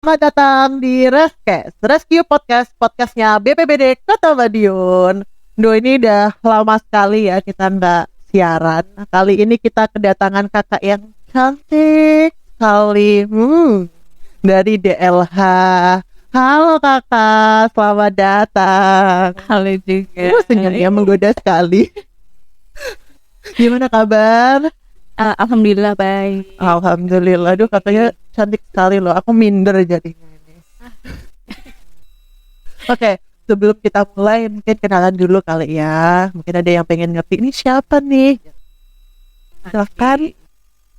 Selamat datang di Rescast, Rescue Podcast, podcastnya BPBD Kota Madiun. Duh, ini udah lama sekali ya kita nggak siaran. Kali ini kita kedatangan kakak yang cantik sekali, dari DLH. Halo kakak, selamat datang. Halo juga. Senyumnya menggoda sekali. Gimana kabar? Alhamdulillah baik. Alhamdulillah, aduh katanya cantik sekali loh. Aku minder jadinya ini. Oke, sebelum kita mulai mungkin kenalan dulu kali ya. Mungkin ada yang pengen ngerti ini siapa nih? Silakan.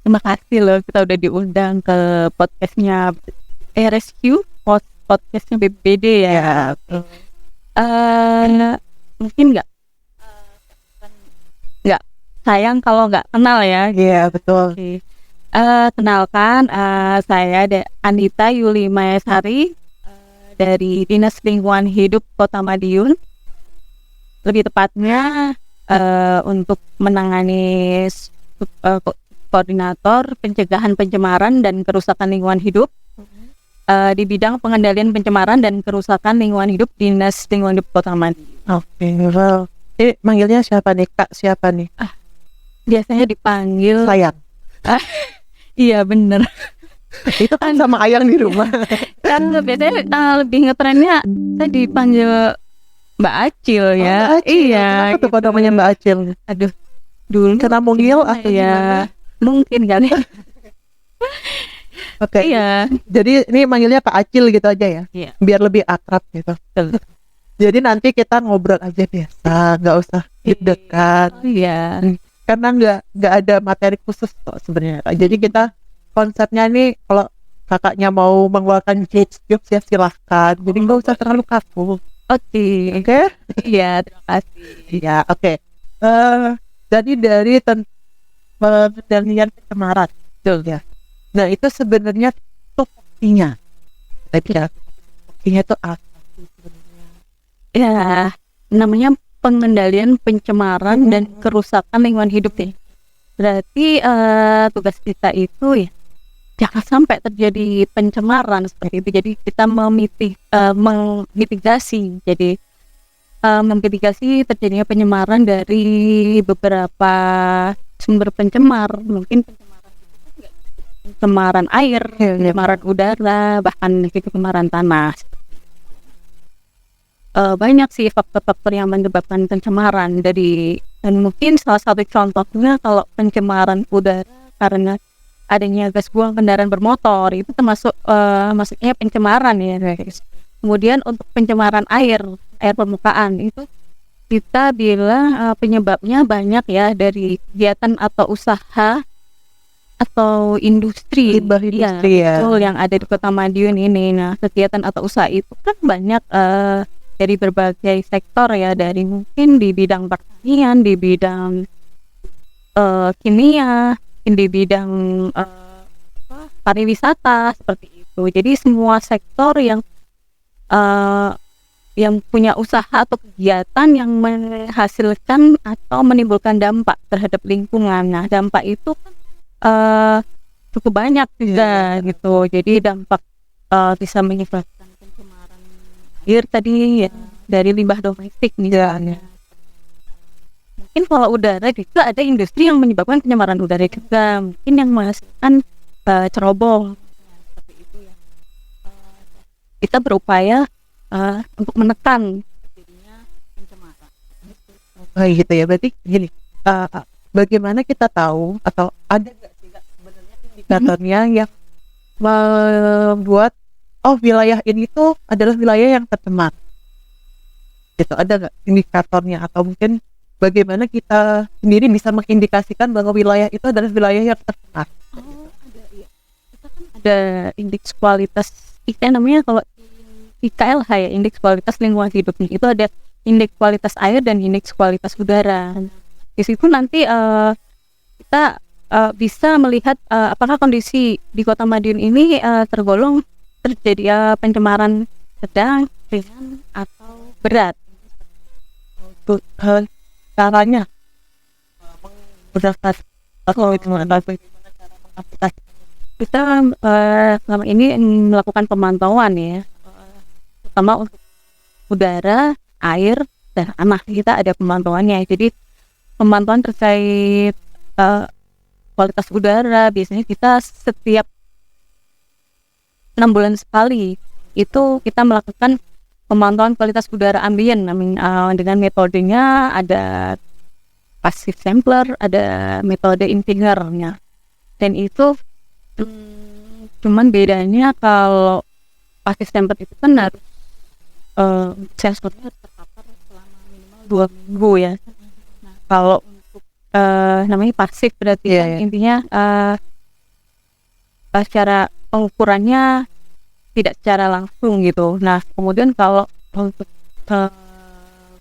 Terima kasih loh kita udah diundang ke podcastnya Rescue, podcastnya BPBD ya. Ya, Mungkin nggak sayang kalau nggak kenal ya. iya betul. Oke. Kenalkan, saya Anita Yuli Mayasari dari Dinas Lingkungan Hidup Kota Madiun. Lebih tepatnya untuk menangani koordinator pencegahan pencemaran dan kerusakan lingkungan hidup di bidang pengendalian pencemaran dan kerusakan lingkungan hidup Dinas Lingkungan Hidup Kota Madiun. Oke, well. Manggilnya siapa nih? Kak siapa nih? Biasanya dipanggil Sayang. iya bener. Itu kan sama Ayang di rumah. Kan biasanya lebih ngetrennya saya dipanggil Mbak Acil ya. Mbak Acil. Iya. Kenapa tuh kok namanya Mbak Acil? Aduh, dulu Karena mungil gimana atau ya? gimana? Mungkin kali. Oke. Iya. Jadi ini manggilnya Kak Acil gitu aja ya? Iya. Biar lebih akrab gitu. Betul. Jadi nanti kita ngobrol aja biasa, nggak usah deg-degan. Oh iya. Karena nggak ada materi khusus kok sebenarnya. Jadi kita konsepnya nih kalau kakaknya mau mengeluarkan jokes ya silahkan. Jadi nggak usah terlalu kaku. Oke. Oke? Iya, terima kasih. Iya, oke. Jadi dari pengendalian pencemaran, betul ya. Nah itu sebenarnya topinya. Tapi ya topinya itu apa sih sebenarnya? Ya, namanya pengendalian pencemaran dan kerusakan lingkungan hidup ya. Berarti tugas kita itu ya jangan sampai terjadi pencemaran seperti itu. Jadi kita memitigasi. Jadi memitigasi terjadinya pencemaran dari beberapa sumber pencemar. Mungkin pencemaran air, pencemaran udara, bahkan pencemaran tanah. Banyak sih faktor-faktor yang menyebabkan pencemaran dan mungkin salah satu contohnya kalau pencemaran udara karena adanya gas buang kendaraan bermotor itu termasuk maksudnya pencemaran ya guys. Kemudian untuk pencemaran air permukaan itu kita bilang penyebabnya banyak ya dari kegiatan atau usaha atau industri. Limbah industri ya. Betul, yang ada di Kota Madiun ini. Nah, kegiatan atau usaha itu kan banyak dari berbagai sektor ya, dari mungkin di bidang pertanian, di bidang kimia, di bidang pariwisata seperti itu. Jadi semua sektor yang punya usaha atau kegiatan yang menghasilkan atau menimbulkan dampak terhadap lingkungan. Nah, dampak itu kan cukup banyak juga gitu. Jadi dampak bisa menyebabkan pencemaran air tadi ya dari limbah domestik misalnya. Mungkin kalau udara juga ada industri yang menyebabkan pencemaran udara juga. Mungkin yang menghasilkan cerobong seperti itu ya. Kita berupaya untuk menekan terjadinya pencemaran. Oh gitu ya, berarti gini. Bagaimana kita tahu atau ada nggak sih Kak, sebenarnya indikatornya yang membuat wilayah ini tuh adalah wilayah yang tercemar gitu, ada nggak indikatornya atau mungkin bagaimana kita sendiri bisa mengindikasikan bahwa wilayah itu adalah wilayah yang tercemar? Ada iya. Kita kan ada indeks kualitas namanya kalau IKLH ya, indeks kualitas lingkungan hidup nih. Itu ada indeks kualitas air dan indeks kualitas udara. Di situ nanti kita bisa melihat apakah kondisi di Kota Madiun ini tergolong terjadi pencemaran sedang, ringan, atau berat. Untuk caranya berdasarkan atau bagaimana cara mengaplikasikan kita selama ini melakukan pemantauan ya, terutama untuk udara, air, dan tanah. Kita ada pemantauannya. Jadi pemantauan terkait kualitas udara biasanya kita setiap 6 bulan sekali itu kita melakukan pemantauan kualitas udara ambien. Dengan metodenya ada passive sampler, ada metode Infinger-nya. Dan itu cuman bedanya kalau passive sampler itu kan harus sensornya terpapar selama minimal 2 minggu ya. Nah, kalau untuk namanya pasif berarti kan intinya secara pengukurannya tidak secara langsung gitu. Nah, kemudian kalau untuk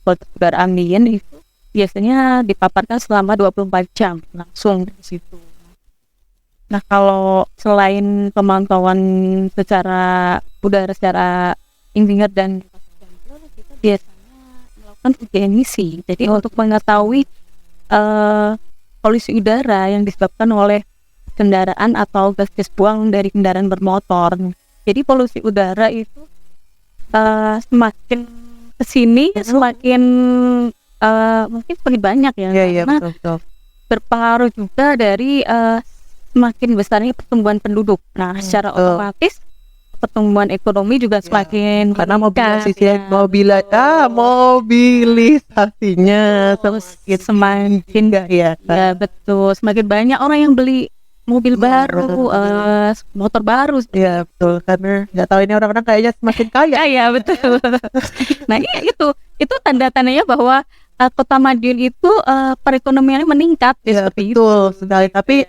kualitas udara ambien itu biasanya dipaparkan selama 24 jam langsung di situ. Nah, kalau selain pemantauan secara udara secara Infinger dan kita biasanya melakukan uji emisi. Jadi untuk mengetahui polusi udara yang disebabkan oleh kendaraan atau gas buang dari kendaraan bermotor. Jadi polusi udara itu semakin kesini semakin mungkin lebih banyak ya, karena betul. berpengaruh juga dari semakin besarnya pertumbuhan penduduk. Nah, secara otomatis pertumbuhan ekonomi juga semakin karena meningkat, mobilisasinya semakin ya betul, semakin banyak orang yang beli mobil baru, motor baru. Ya betul, karena nggak tahu ini orang-orang kayaknya semakin kaya. Ya betul. Nah, iya itu tanda-tandanya bahwa Kota Madiun itu perekonomiannya meningkat. Ya betul sekali. Tapi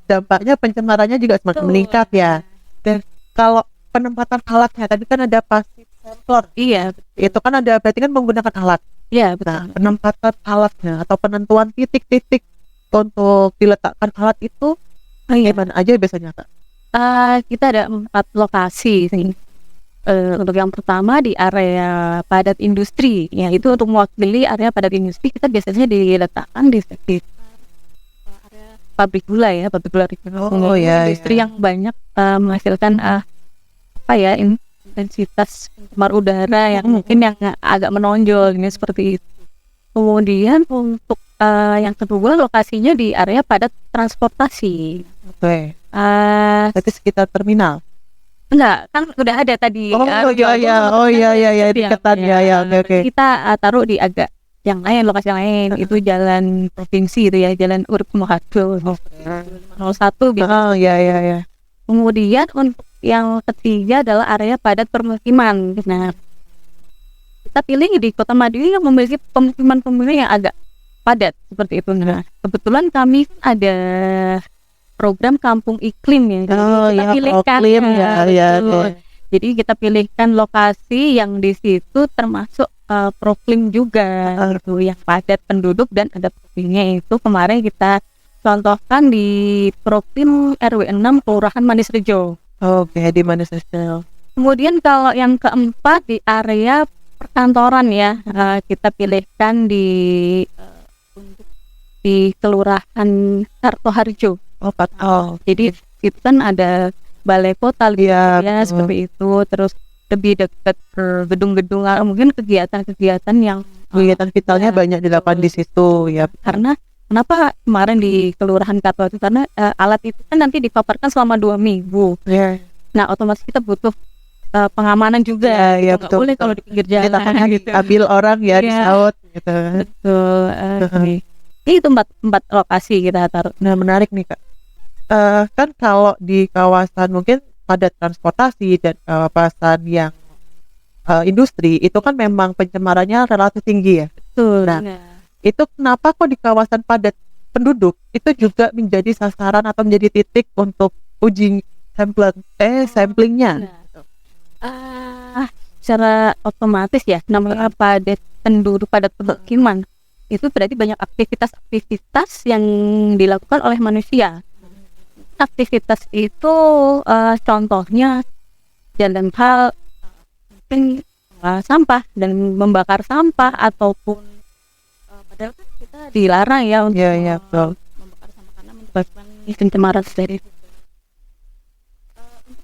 dampaknya pencemarannya juga semakin meningkat ya. Dan kalau penempatan alatnya tadi kan ada passive sampler. Iya. Itu kan ada berarti kan menggunakan alat. Iya betul. Nah, penempatan alatnya atau penentuan titik-titik untuk diletakkan alat itu gimana aja biasanya, Kak? Kita ada 4 lokasi sih. Untuk yang pertama di area padat industri, ya itu untuk mewakili area padat industri kita biasanya diletakkan di sekitar area pabrik gula ya, pabrik gula industri yang banyak menghasilkan intensitas pencemar udara yang mungkin yang agak menonjol ini seperti itu. Kemudian untuk yang kedua lokasinya di area padat transportasi. Oke. Berarti sekitar terminal. Enggak, kan udah ada tadi. Iya, deketan ya. Oke. Kita taruh di agak yang lain, lokasi yang lain. Itu jalan provinsi itu ya, jalan Urip Sumoharjo 01 gitu. Iya. Kemudian untuk yang ketiga adalah area padat permukiman. Nah, kita pilih di Kota Madiun yang memiliki pemukiman-pemukiman yang agak padat seperti itu. Nah, kebetulan kami ada program kampung iklim ya. Jadi kita pilihkan Jadi kita pilihkan lokasi yang di situ termasuk proklim juga yang padat penduduk dan ada proklimnya. Itu kemarin kita contohkan di proklim RW 6 Kelurahan Manis Rejo. Oke, di Manis Rejo. Kemudian kalau yang keempat di area perkantoran ya, kita pilihkan di Kelurahan Sartoharjo. Jadi itu kan ada balai kota seperti itu, terus lebih dekat ke gedung-gedung, mungkin kegiatan-kegiatan vitalnya banyak dilakukan di situ ya. Karena kenapa kemarin di Kelurahan Katwa itu karena alat itu kan nanti dipaparkan selama 2 minggu. Nah, otomatis kita butuh pengamanan juga. Betul. Boleh kalau di pinggir jalan gitu. Ambil orang disaut gitu. Betul. Itu 4 lokasi kita taruh. Nah, menarik nih, Kak. Kan kalau di kawasan mungkin padat transportasi dan kawasan yang industri itu kan memang pencemarannya relatif tinggi ya. Betul. Nah, itu kenapa kok di kawasan padat penduduk itu juga menjadi sasaran atau menjadi titik untuk uji samplingnya? Secara otomatis ya, namanya padat penduduk, padat pemukiman itu berarti banyak aktivitas yang dilakukan oleh manusia. Aktivitas itu contohnya dalam hal mungkin sampah dan membakar sampah ataupun padahal kan kita dilarang ya untuk betul. membakar sampah karena menyebabkan pencemaran dari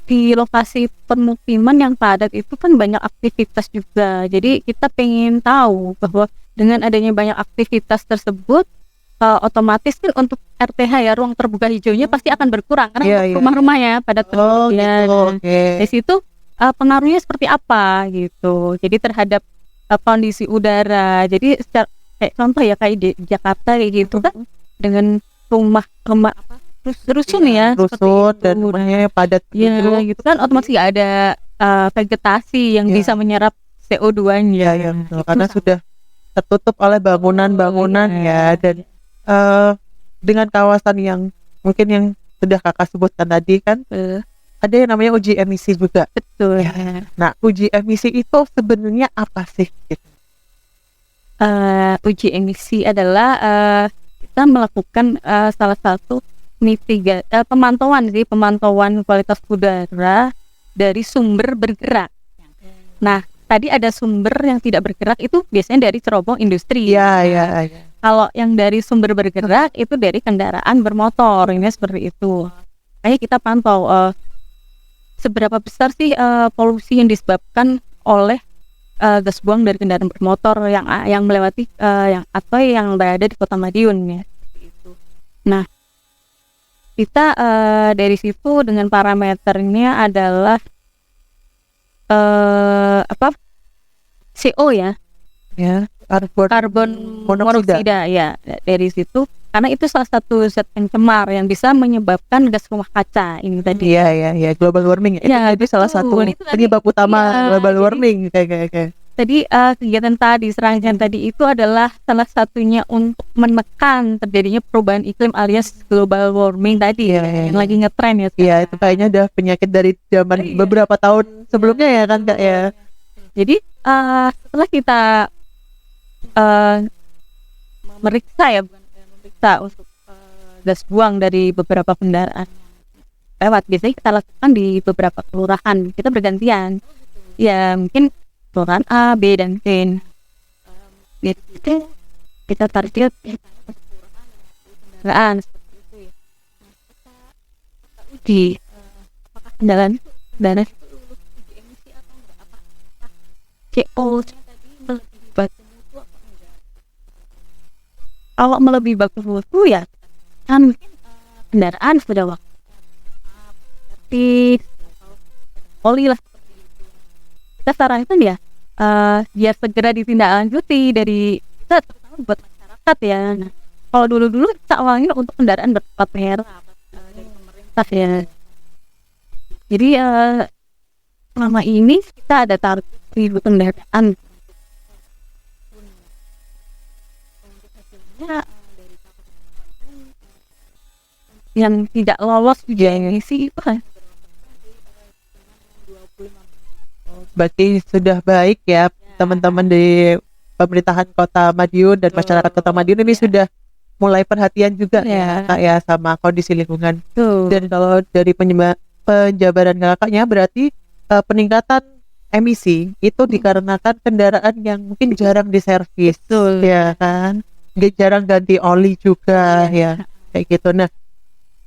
di lokasi permukiman yang padat itu kan banyak aktivitas juga. Jadi kita pengen tahu bahwa dengan adanya banyak aktivitas tersebut, otomatis kan untuk RTH ya, ruang terbuka hijaunya pasti akan berkurang karena Iya, untuk iya. rumah-rumah ya padat Oh penduduk ya. gitu, Nah, oke. dari situ pengaruhnya seperti apa gitu. Jadi terhadap kondisi udara. Jadi secara kayak contoh ya kayak di Jakarta kayak gitu kan dengan rumah apa rusun ya seperti Rusun itu. dan rumahnya padat Ya penduduk. gitu kan otomatis nggak ada vegetasi yang Ya. bisa menyerap CO2-nya. Iya, betul. Karena sudah tertutup oleh bangunan-bangunan ya, dan dengan kawasan yang mungkin yang sudah kakak sebutkan tadi kan, ada yang namanya uji emisi juga. Betul. Ya. Nah, uji emisi itu sebenarnya apa sih? Gitu. Uji emisi adalah kita melakukan salah satu pemantauan kualitas udara dari sumber bergerak. Nah, tadi ada sumber yang tidak bergerak itu biasanya dari cerobong industri. Iya, iya, iya. Kalau yang dari sumber bergerak itu dari kendaraan bermotor, ini seperti itu. Makanya kita pantau seberapa besar sih polusi yang disebabkan oleh gas buang dari kendaraan bermotor yang melewati yang berada di Kota Madiun ya. Seperti itu. Nah, kita dari situ dengan parameternya adalah CO ya. Ya, Karbon monoksida. monoksida ya, dari situ karena itu salah satu zat pencemar yang bisa menyebabkan gas rumah kaca ini tadi. Iya, iya, iya, global warming. Itu Ya, jadi salah satu betul. Itu tadi, penyebab utama iya, global jadi warming kayak. Tadi kegiatan tadi serangkaian tadi itu adalah salah satunya untuk menekan terjadinya perubahan iklim alias global warming tadi Iya, ya, iya, yang iya. lagi ngetren ya Iya, sekarang. itu kayaknya udah penyakit dari zaman Iya. beberapa tahun sebelumnya ya kan Kak ya. Jadi setelah kita memeriksa untuk gas buang dari beberapa kendaraan lewat, biasanya kita lakukan di beberapa kelurahan, kita bergantian ya, mungkin kelurahan A, B, dan C. Biasanya kita target kendaraan seperti itu ya. Di kendaraan CO kalau melebihi baku mutu ya kan mungkin kendaraan sudah waktu oli lah. Kita sarankan ya biar segera ditindaklanjuti dari kita, terutama buat masyarakat ya. Nah, kalau dulu kita awalnya untuk kendaraan berplat merah dari pemerintah ya. Jadi selama ini kita ada target 1.000 kendaraan. Yang tidak lolos uji emisi itu kan Berarti sudah baik ya teman-teman di pemerintahan Kota Madiun dan masyarakat Kota Madiun ini sudah mulai perhatian juga ya Kak ya sama kondisi lingkungan. tuh. Dan kalau dari penjabaran kakaknya berarti peningkatan emisi itu dikarenakan kendaraan yang mungkin jarang diservis, ya kan, jarang ganti oli juga ya kayak gitu. Nah,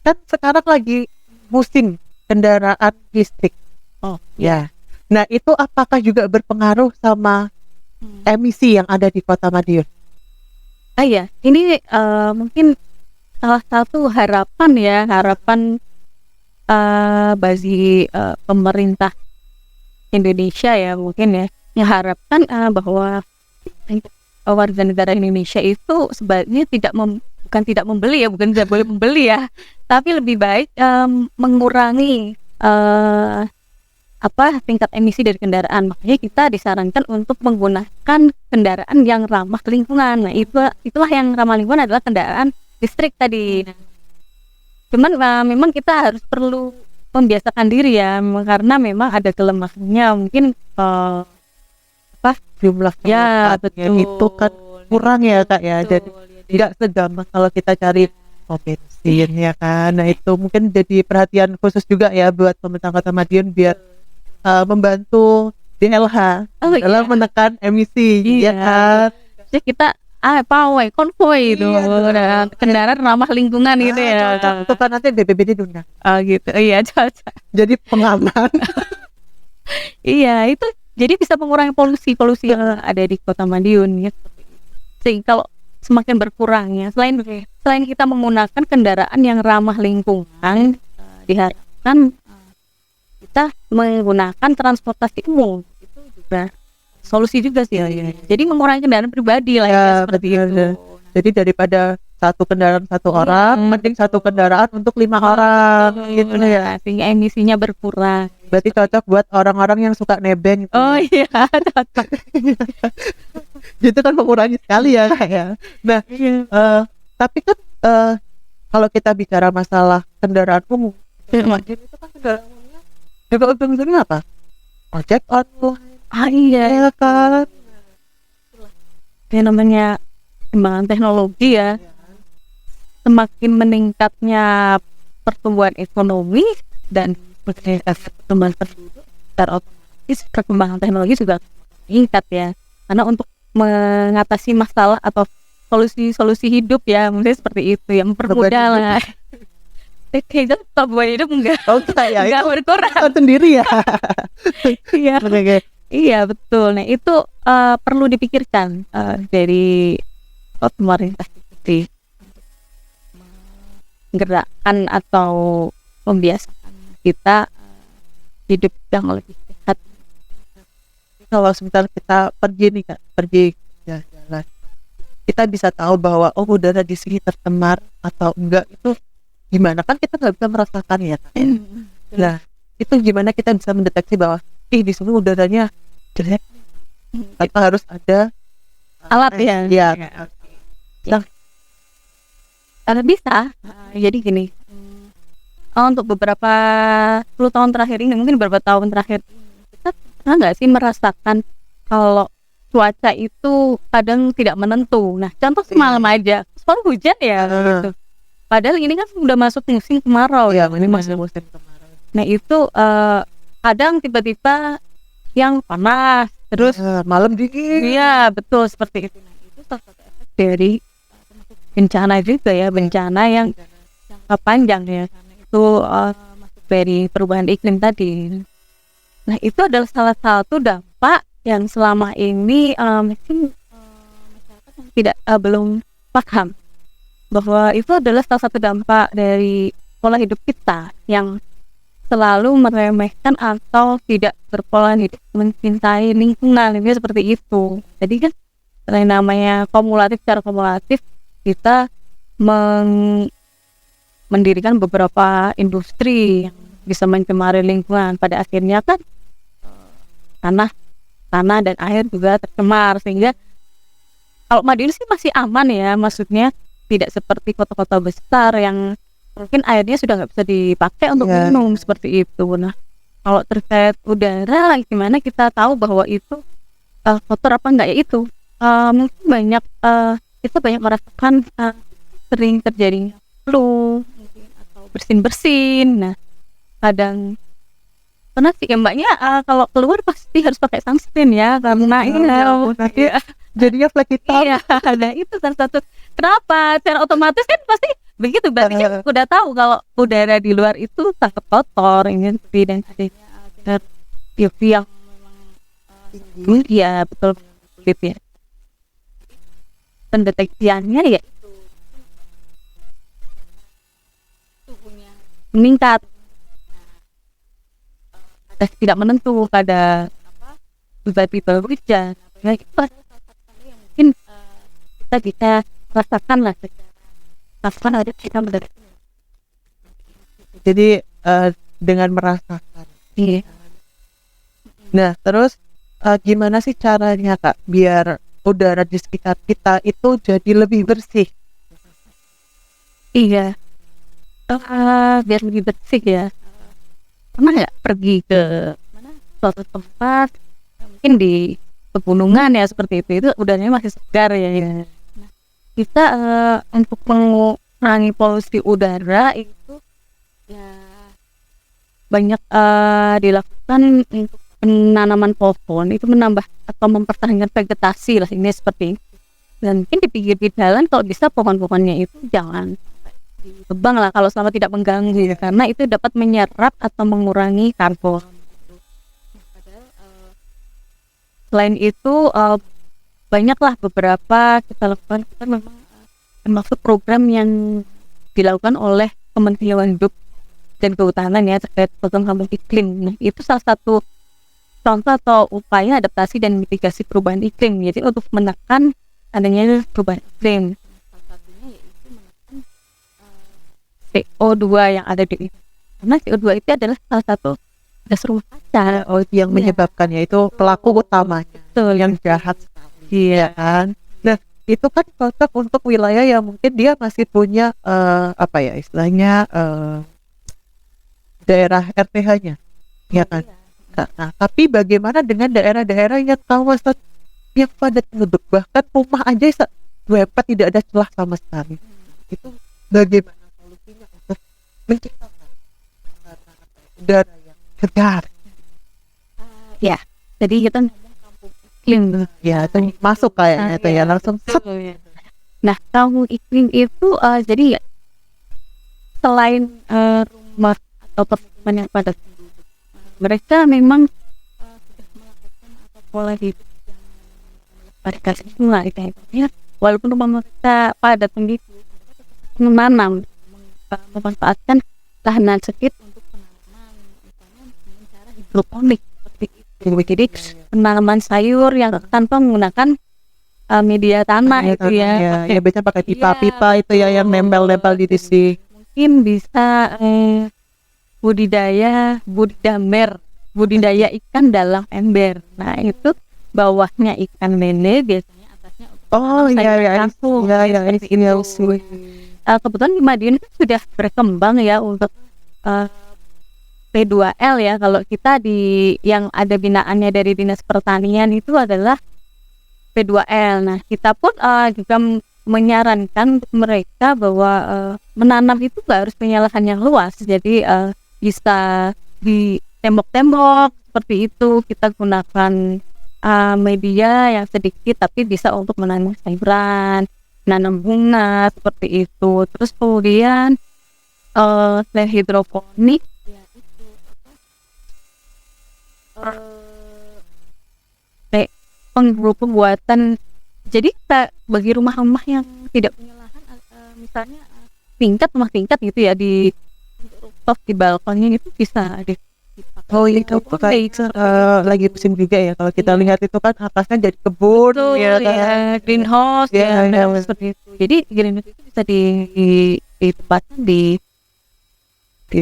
kan sekarang lagi musim kendaraan listrik. Oh Ya. Nah, itu apakah juga berpengaruh sama emisi yang ada di Kota Madiun? Ya, ini mungkin salah satu harapan bagi pemerintah Indonesia ya, mungkin ya, yang harapkan bahwa warga negara Indonesia itu sebaiknya bukan tidak membeli ya, bukan tidak boleh membeli ya, tapi lebih baik mengurangi tingkat emisi dari kendaraan. Makanya kita disarankan untuk menggunakan kendaraan yang ramah lingkungan. Nah, itulah yang ramah lingkungan adalah kendaraan listrik tadi. Cuman memang kita harus perlu membiasakan diri ya, karena memang ada kelemahannya. Mungkin Jumlah ya tempatnya betul itu kan kurang ya Kak ya, dan tidak segampang kalau kita cari bensin ya kan. Nah, itu mungkin jadi perhatian khusus juga ya buat pemerintah Kota Madiun biar membantu DLH dalam menekan emisi ya kan. Jadi kita pawai konvoy itu Iya, kendaraan ramah lingkungan gitu ya. Cocok tuh kan nanti BPBD diundang. Gitu. Iya, cocok. Jadi pengaman. Iya, itu jadi bisa mengurangi polusi yang ada di Kota Madiun ya. Sehingga kalau semakin berkurang ya, selain kita menggunakan kendaraan yang ramah lingkungan, diharapkan kita menggunakan transportasi umum itu juga solusi juga sih. Jadi mengurangi kendaraan pribadi lah ya, seperti betul. itu. Jadi daripada satu kendaraan satu orang, mending satu kendaraan untuk 5 orang gitu ya. Sehingga emisinya berkurang. Berarti cocok buat orang-orang yang suka nebeng. Oh iya, cocok. Gitu kan mengurangi sekali ya Kak ya. Nah, tapi kan kalau kita bicara masalah kendaraan umum, itu kan kendaraan umumnya juga ujung-ujungnya apa? Ojek online. Iya, Ya kan. yang namanya perkembangan teknologi ya. Semakin meningkatnya pertumbuhan ekonomi dan pertumbuhan penduduk, secara otomatis perkembangan teknologi juga meningkat ya. Karena untuk mengatasi masalah atau solusi hidup ya, mungkin seperti itu yang mempermudah lah. Kayaknya beban hidup enggak berkurang sendiri ya. Iya. Iya betul. Nah itu perlu dipikirkan dari pemerintah sendiri, menggerakkan atau membiasakan kita hidup yang lebih sehat. Kalau sebentar kita pergi nih Kak, jalan, kita bisa tahu bahwa udara di sini tercemar atau enggak itu gimana, kan kita nggak bisa merasakan ya Kak. Nah itu gimana kita bisa mendeteksi bahwa di sini udaranya jelek, tanpa harus ada alat ya. Iya. Nah, karena bisa. Jadi gini, untuk beberapa 10 tahun terakhir ini, mungkin beberapa tahun terakhir, kita pernah nggak sih merasakan kalau cuaca itu kadang tidak menentu. Nah, contoh semalam aja, semalam hujan ya, gitu. Padahal ini kan sudah masuk musim kemarau ya. Ini masih musim kemarau. Nah itu kadang tiba-tiba yang panas, terus malam dingin. Iya betul seperti itu. Nah, itu salah satu efek dari bencana juga ya, bencana yang jangka panjang ya. Karena itu masuk dari perubahan iklim tadi. Nah itu adalah salah satu dampak yang selama ini mungkin masyarakat yang tidak belum paham bahwa itu adalah salah satu dampak dari pola hidup kita yang selalu meremehkan atau tidak berpola hidup mencintai lingkungan, ini seperti itu. Jadi kan selain namanya secara kumulatif kita mendirikan beberapa industri yang bisa mencemari lingkungan. Pada akhirnya kan tanah dan air juga tercemar, sehingga kalau Madiun sih masih aman ya, maksudnya tidak seperti kota-kota besar yang mungkin airnya sudah nggak bisa dipakai untuk minum seperti itu. Nah kalau terkait udara, gimana kita tahu bahwa itu kotor apa enggak, ya itu mungkin banyak kita banyak merasakan sering terjadi flu atau bersin. Nah kadang pernah sih ya mbaknya kalau keluar pasti harus pakai sunscreen ya, karena jadinya flek hitam. Iya, nah itu salah satu kenapa secara otomatis kan pasti begitu, berarti kan udah tahu kalau udara di luar itu sangat kotor, dan sebagainya. UV yang memang ya betul kulit ya. Pendeteksiannya ya itu suhunya meningkat, tidak menentu pada tiba-tiba hujan. Nah, itu yang mungkin kita bisa rasakan lah secara ada kita mendeteksi. Jadi dengan merasakan. Iya. Nah terus gimana sih caranya Kak biar udara di sekitar kita itu jadi lebih bersih? Iya, biar lebih bersih ya. Pernah nggak pergi ke suatu tempat mungkin di pegunungan ya seperti itu udaranya masih segar ya. Nah, kita untuk mengurangi polusi udara itu ya banyak dilakukan untuk penanaman pohon, itu menambah atau mempertahankan vegetasi lah, ini seperti itu. Dan mungkin di pinggir jalan kalau bisa pohon-pohonnya itu jangan ditebang lah kalau selama tidak mengganggu, karena itu dapat menyerap atau mengurangi karbon. Selain itu banyaklah beberapa kita lakukan. Kita memang termasuk program yang dilakukan oleh Kementerian Hidup dan Kehutanan ya, terkait program kampung iklim. Nah, itu salah satu contoh atau upaya adaptasi dan mitigasi perubahan iklim. Jadi untuk menekan adanya perubahan iklim, salah satunya yaitu menekan CO2 yang ada di iklim. Karena CO2 itu adalah salah satu gas rumah kaca yang menyebabkan, yaitu pelaku utamanya. Betul, yang jahat sekali, ya kan. Nah, itu kan cocok untuk wilayah yang mungkin dia masih punya apa ya istilahnya, daerah RTH-nya, ya kan. Nah, tapi bagaimana dengan daerah-daerah yang kawasan yang padat penduduk, bahkan rumah aja wepet tidak ada celah sama sekali? Itu bagaimana solusinya untuk menciptakan udara yang segar? Ya, jadi kita ngomong kampung iklim. Ya, itu masuk kayaknya itu ya, langsung set. Nah, kampung iklim itu jadi selain rumah atau permukiman yang padat penduduk, mereka memang sudah melakukan atau pola hidup yang melestarikan lingkungan. Ya, walaupun rumah mereka padat penduduk, menanam, memanfaatkan lahan sedikit untuk penanaman, misalnya dengan cara hidroponik seperti itu. Jadi penanaman sayur yang tanpa menggunakan media tanah itu ya. Ya biasanya pakai pipa-pipa itu ya yang nempel-nempel di sini. Mungkin bisa budidaya ikan dalam ember. Nah, itu bawahnya ikan lele, biasanya atasnya kangkung. Kebetulan di Madiun itu sudah berkembang ya untuk P2L ya. Kalau kita di yang ada binaannya dari Dinas Pertanian itu adalah P2L. Nah, kita pun juga menyarankan untuk mereka bahwa menanam itu nggak harus punya lahan yang luas. Jadi bisa di tembok-tembok seperti itu, kita gunakan media yang sedikit tapi bisa untuk menanam sayuran, menanam bunga seperti itu. Terus kemudian selain hidroponik ya itu pembuatan. Jadi kita bagi rumah-rumah yang tidak punya lahan, misalnya rumah tingkat gitu ya, di rooftop di balkonnya itu bisa dipakai. Oh iya, lagi musim juga ya, kalau kita lihat itu kan atasnya jadi kebun. Betul, ya, greenhouse ya, seperti itu. Jadi greenhouse itu bisa ditempatkan di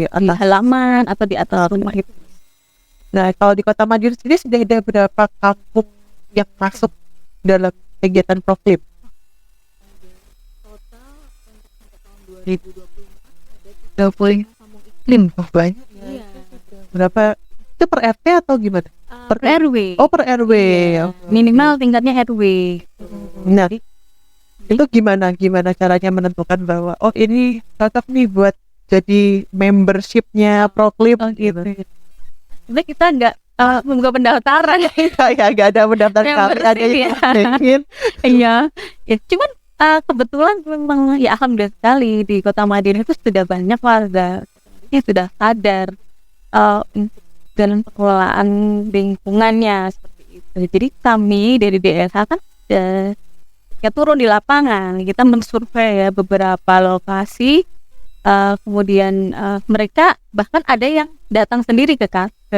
atas halaman atau di atas rumah itu. Nah, kalau di Kota Madiun sendiri sudah ada berapa kampung yang masuk dalam kegiatan Proklim? Total untuk tahun 2024 ada 30 kampung iklim. Oh, banyak. Iya. Berapa? Itu per RT atau gimana? Per RW. Oh, per RW. Iya. Minimal tingkatnya RW. Nah, itu gimana caranya menentukan bahwa oh ini cocok nih buat jadi membershipnya Proklim gitu. Sebenarnya kita nggak membuka pendaftaran ya nggak ada pendaftaran kami ada yang ingin. Iya, ya cuman kebetulan memang ya alhamdulillah sekali di Kota Madiun itu sudah banyak warga yang sudah sadar dalam pengelolaan lingkungannya seperti itu. Jadi kami dari DSH kan kita turun di lapangan, kita mensurvei ya beberapa lokasi, kemudian mereka bahkan ada yang datang sendiri ke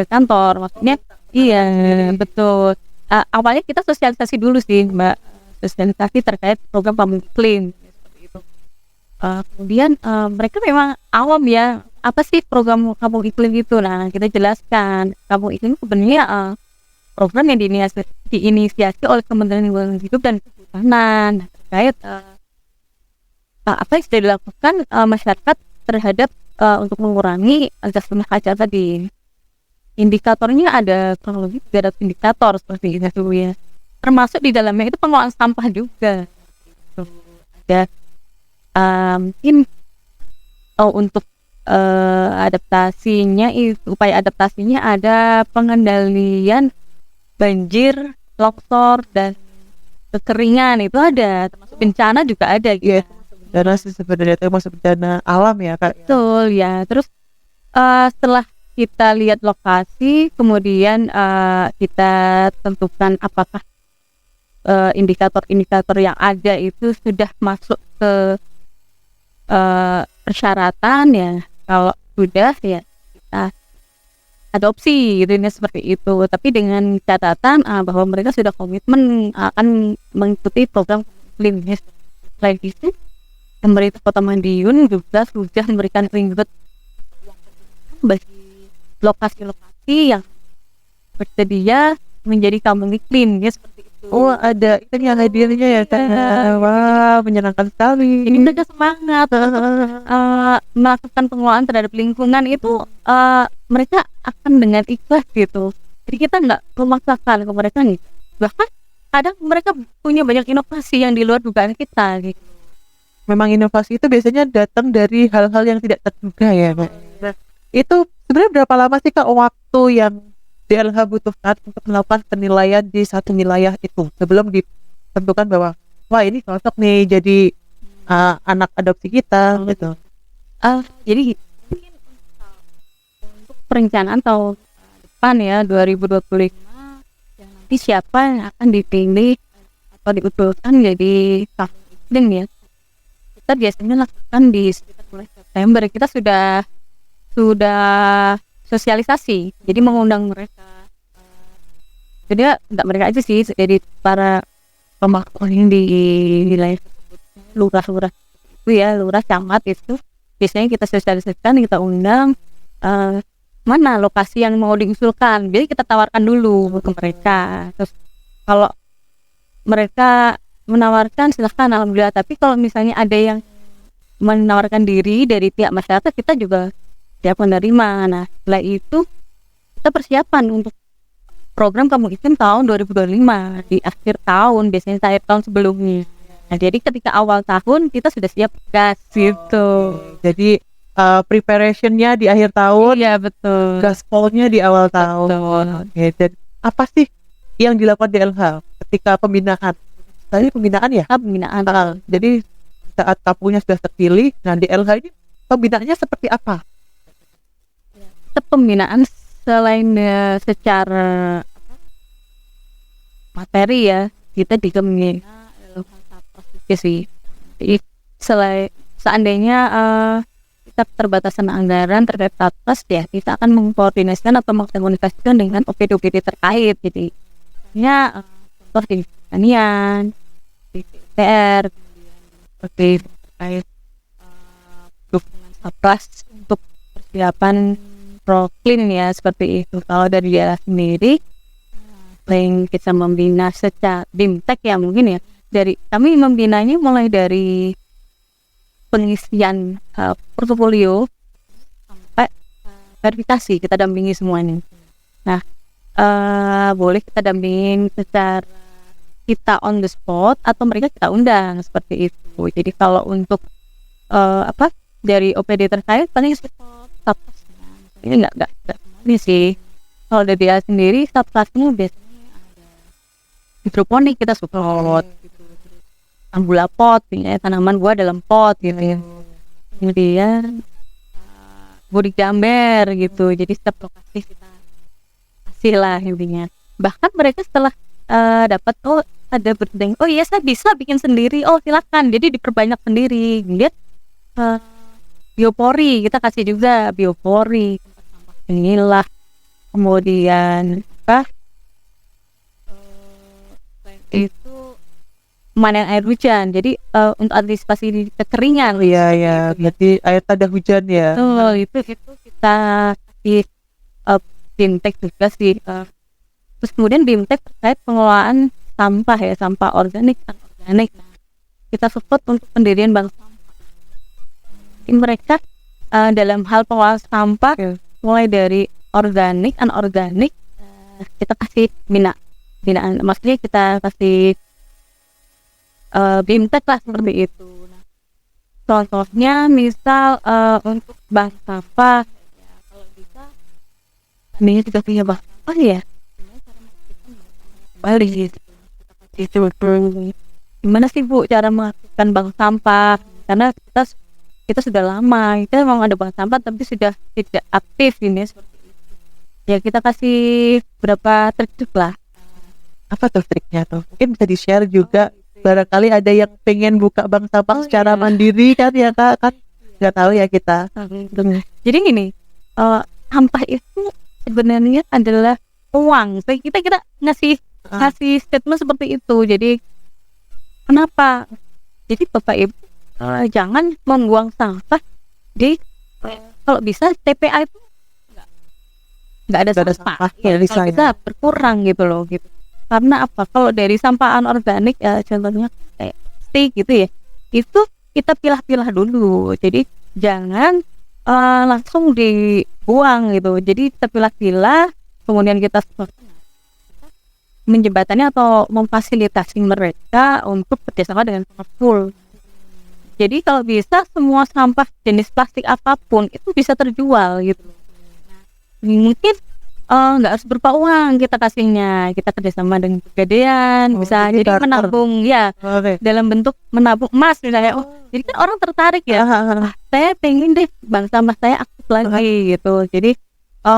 kantor, maksudnya iya betul. Awalnya kita sosialisasi dulu sih Mbak, sosialisasi terkait program kampung iklim seperti itu. Kemudian mereka memang awam ya, apa sih program kampung iklim itu? Nah, kita jelaskan kampung iklim sebenarnya program yang diinisiasi oleh Kementerian Lingkungan Hidup dan Kehutanan terkait apa yang sudah dilakukan masyarakat terhadap untuk mengurangi gas rumah kaca tadi. Indikatornya ada kurang lebih 300 indikator seperti itu ya. Termasuk di dalamnya itu pengelolaan sampah juga. Ada mungkin untuk adaptasinya itu, upaya adaptasinya ada pengendalian banjir, longsor dan kekeringan itu ada, termasuk bencana juga ada gitu. Iya, bencana sih sebenarnya itu masuk bencana alam ya Kak. Betul ya. Terus setelah kita lihat lokasi, kemudian kita tentukan apakah indikator-indikator yang ada itu sudah masuk ke persyaratan ya. Kalau sudah ya kita adopsi gitu ini seperti itu. Tapi dengan catatan bahwa mereka sudah komitmen akan mengikuti program iklim. Selain itu, pemerintah Kota Madiun juga sudah memberikan ringgit bagi lokasi-lokasi yang bersedia menjadi kampung iklim ya seperti itu. Oh, ada itu yang hadirnya ya Kak. Wah, menyenangkan sekali. Ini mereka semangat melakukan pengelolaan terhadap lingkungan itu, mereka akan dengan ikhlas gitu. Jadi kita nggak memaksakan ke mereka nih. Bahkan kadang mereka punya banyak inovasi yang di luar dugaan kita gitu. Memang inovasi itu biasanya datang dari hal-hal yang tidak terduga ya Kak. Itu sebenarnya berapa lama sih Kak waktu yang DLH butuhkan untuk melakukan penilaian di satu wilayah itu sebelum ditentukan bahwa wah ini cocok nih jadi anak adopsi kita gitu. Jadi mungkin untuk perencanaan tahun depan ya 2025 yang nanti siapa yang akan dipilih atau diusulkan jadi kampung iklim ya, kita biasanya lakukan di sekitar bulan September. Kita sudah sosialisasi, jadi mengundang mereka. Jadi nggak mereka aja sih, jadi para pemangku yang di wilayah tersebut, lurah-lurah itu ya, lurah camat itu biasanya kita sosialisasikan, kita undang mana lokasi yang mau diusulkan. Jadi kita tawarkan dulu ke mereka. Terus kalau mereka menawarkan silahkan, alhamdulillah. Tapi kalau misalnya ada yang menawarkan diri dari pihak masyarakat, kita juga siap menerima. Nah setelah itu kita persiapan untuk program Kampung Iklim tahun 2025 di akhir tahun, biasanya akhir tahun sebelumnya. Nah jadi ketika awal tahun kita sudah siap gas gitu. Jadi preparationnya di akhir tahun, Iya betul. gaspolnya di awal tahun. Betul. Oke, dan apa sih yang dilakukan DLH ketika pembinaan? Tadi pembinaan ya? Pembinaan. Jadi saat kampungnya sudah terpilih, nah DLH ini pembinaannya seperti apa? Pembinaan selain secara materi ya, kita juga membina dalam hal proses sih. Jadi seandainya kita keterbatasan anggaran terhadap satgas ya, kita akan mengkoordinasikan atau mengkomunikasikan dengan OPD-OPD terkait. Jadi misalnya contoh di pertanian, di PTR, kemudian terkait dukungan satgas untuk persiapan proklin ya, seperti itu. Kalau dari daerah sendiri selain kita membina secara BIMTEK ya mungkin ya, dari kami membinanya mulai dari pengisian portofolio sampai verifikasi, kita dampingi semuanya. Nah boleh kita dampingin secara kita on the spot atau mereka kita undang seperti itu. Jadi kalau untuk dari OPD terkait paling support ini enggak ini sih. Kalau dari dia sendiri subclassnya biasanya ada hidroponik, kita support gitu. Ambula pot, ya, tanaman buah dalam pot gitu ya. Kemudian budi gambar gitu. Jadi setiap lokasi kita kasih lah intinya. Bahkan mereka setelah dapat ada berdeng, oh iya saya bisa bikin sendiri, oh silakan. Jadi diperbanyak sendiri. Lihat biopori, kita kasih juga biopori, inilah. Kemudian itu memanen air hujan. Jadi untuk antisipasi kekeringan. Iya, berarti air tanda hujan ya. Betul, itu kita kasih BIMTEK juga sih. Terus kemudian BIMTEK terkait pengelolaan sampah ya, sampah organik dan anorganik. Kita support untuk pendirian bank sampah. Jadi mereka dalam hal pengelolaan sampah mulai dari organik, anorganik, kita kasih binaan. Maksudnya kita kasih BIMTEK lah seperti itu. Nah, contohnya misal untuk bank sampah, ya, kalau bisa kami juga punya bank sampah ya. Kembali gitu. Kita Itu gimana sih Bu cara mengaktifkan bank sampah? Karena kita sudah lama, kita memang ada bank sampah tapi sudah tidak aktif ini seperti itu. Ya kita kasih berapa trik lah. Apa tuh triknya tuh? Mungkin bisa di-share juga. Barangkali ada yang pengen buka bank sampah secara mandiri kan ya Kak, kan nggak tahu ya kita. Jadi gini, sampah itu sebenarnya adalah uang. So, kita ngasih statement seperti itu. Jadi kenapa? Jadi Bapak Ibu jangan membuang sampah di kalau bisa TPA itu nggak ada sampah. Ya, kalau bisa berkurang gitu loh gitu. Karena apa? Kalau dari sampah anorganik ya contohnya kayak plastik gitu ya, itu kita pilah-pilah dulu. Jadi jangan langsung dibuang gitu. Jadi kita pilah-pilah, kemudian kita menjembatani atau memfasilitasi mereka untuk kerjasama dengan pengepul. Jadi kalau bisa semua sampah jenis plastik apapun itu bisa terjual gitu. Mungkin nggak harus berupa uang kita kasihnya, kita kerjasama dengan pegadaian, bisa jadi menabung ya, dalam bentuk menabung emas misalnya. Jadi kan orang tertarik ya, saya pengen deh bank sampah saya aktif lagi gitu. Jadi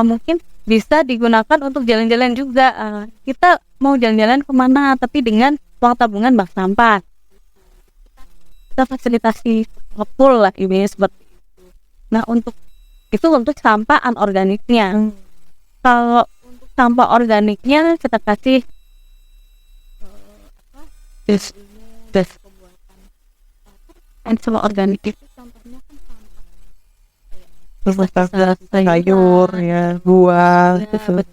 mungkin bisa digunakan untuk jalan-jalan juga. Kita mau jalan-jalan kemana tapi dengan uang tabungan bank sampah, kita fasilitasi ngepul lah ini seperti itu. Nah untuk sampah anorganiknya. Kalau untuk sampah organiknya kita kasih sampah organik itu contohnya kan sampah sayur ya, buah, betul,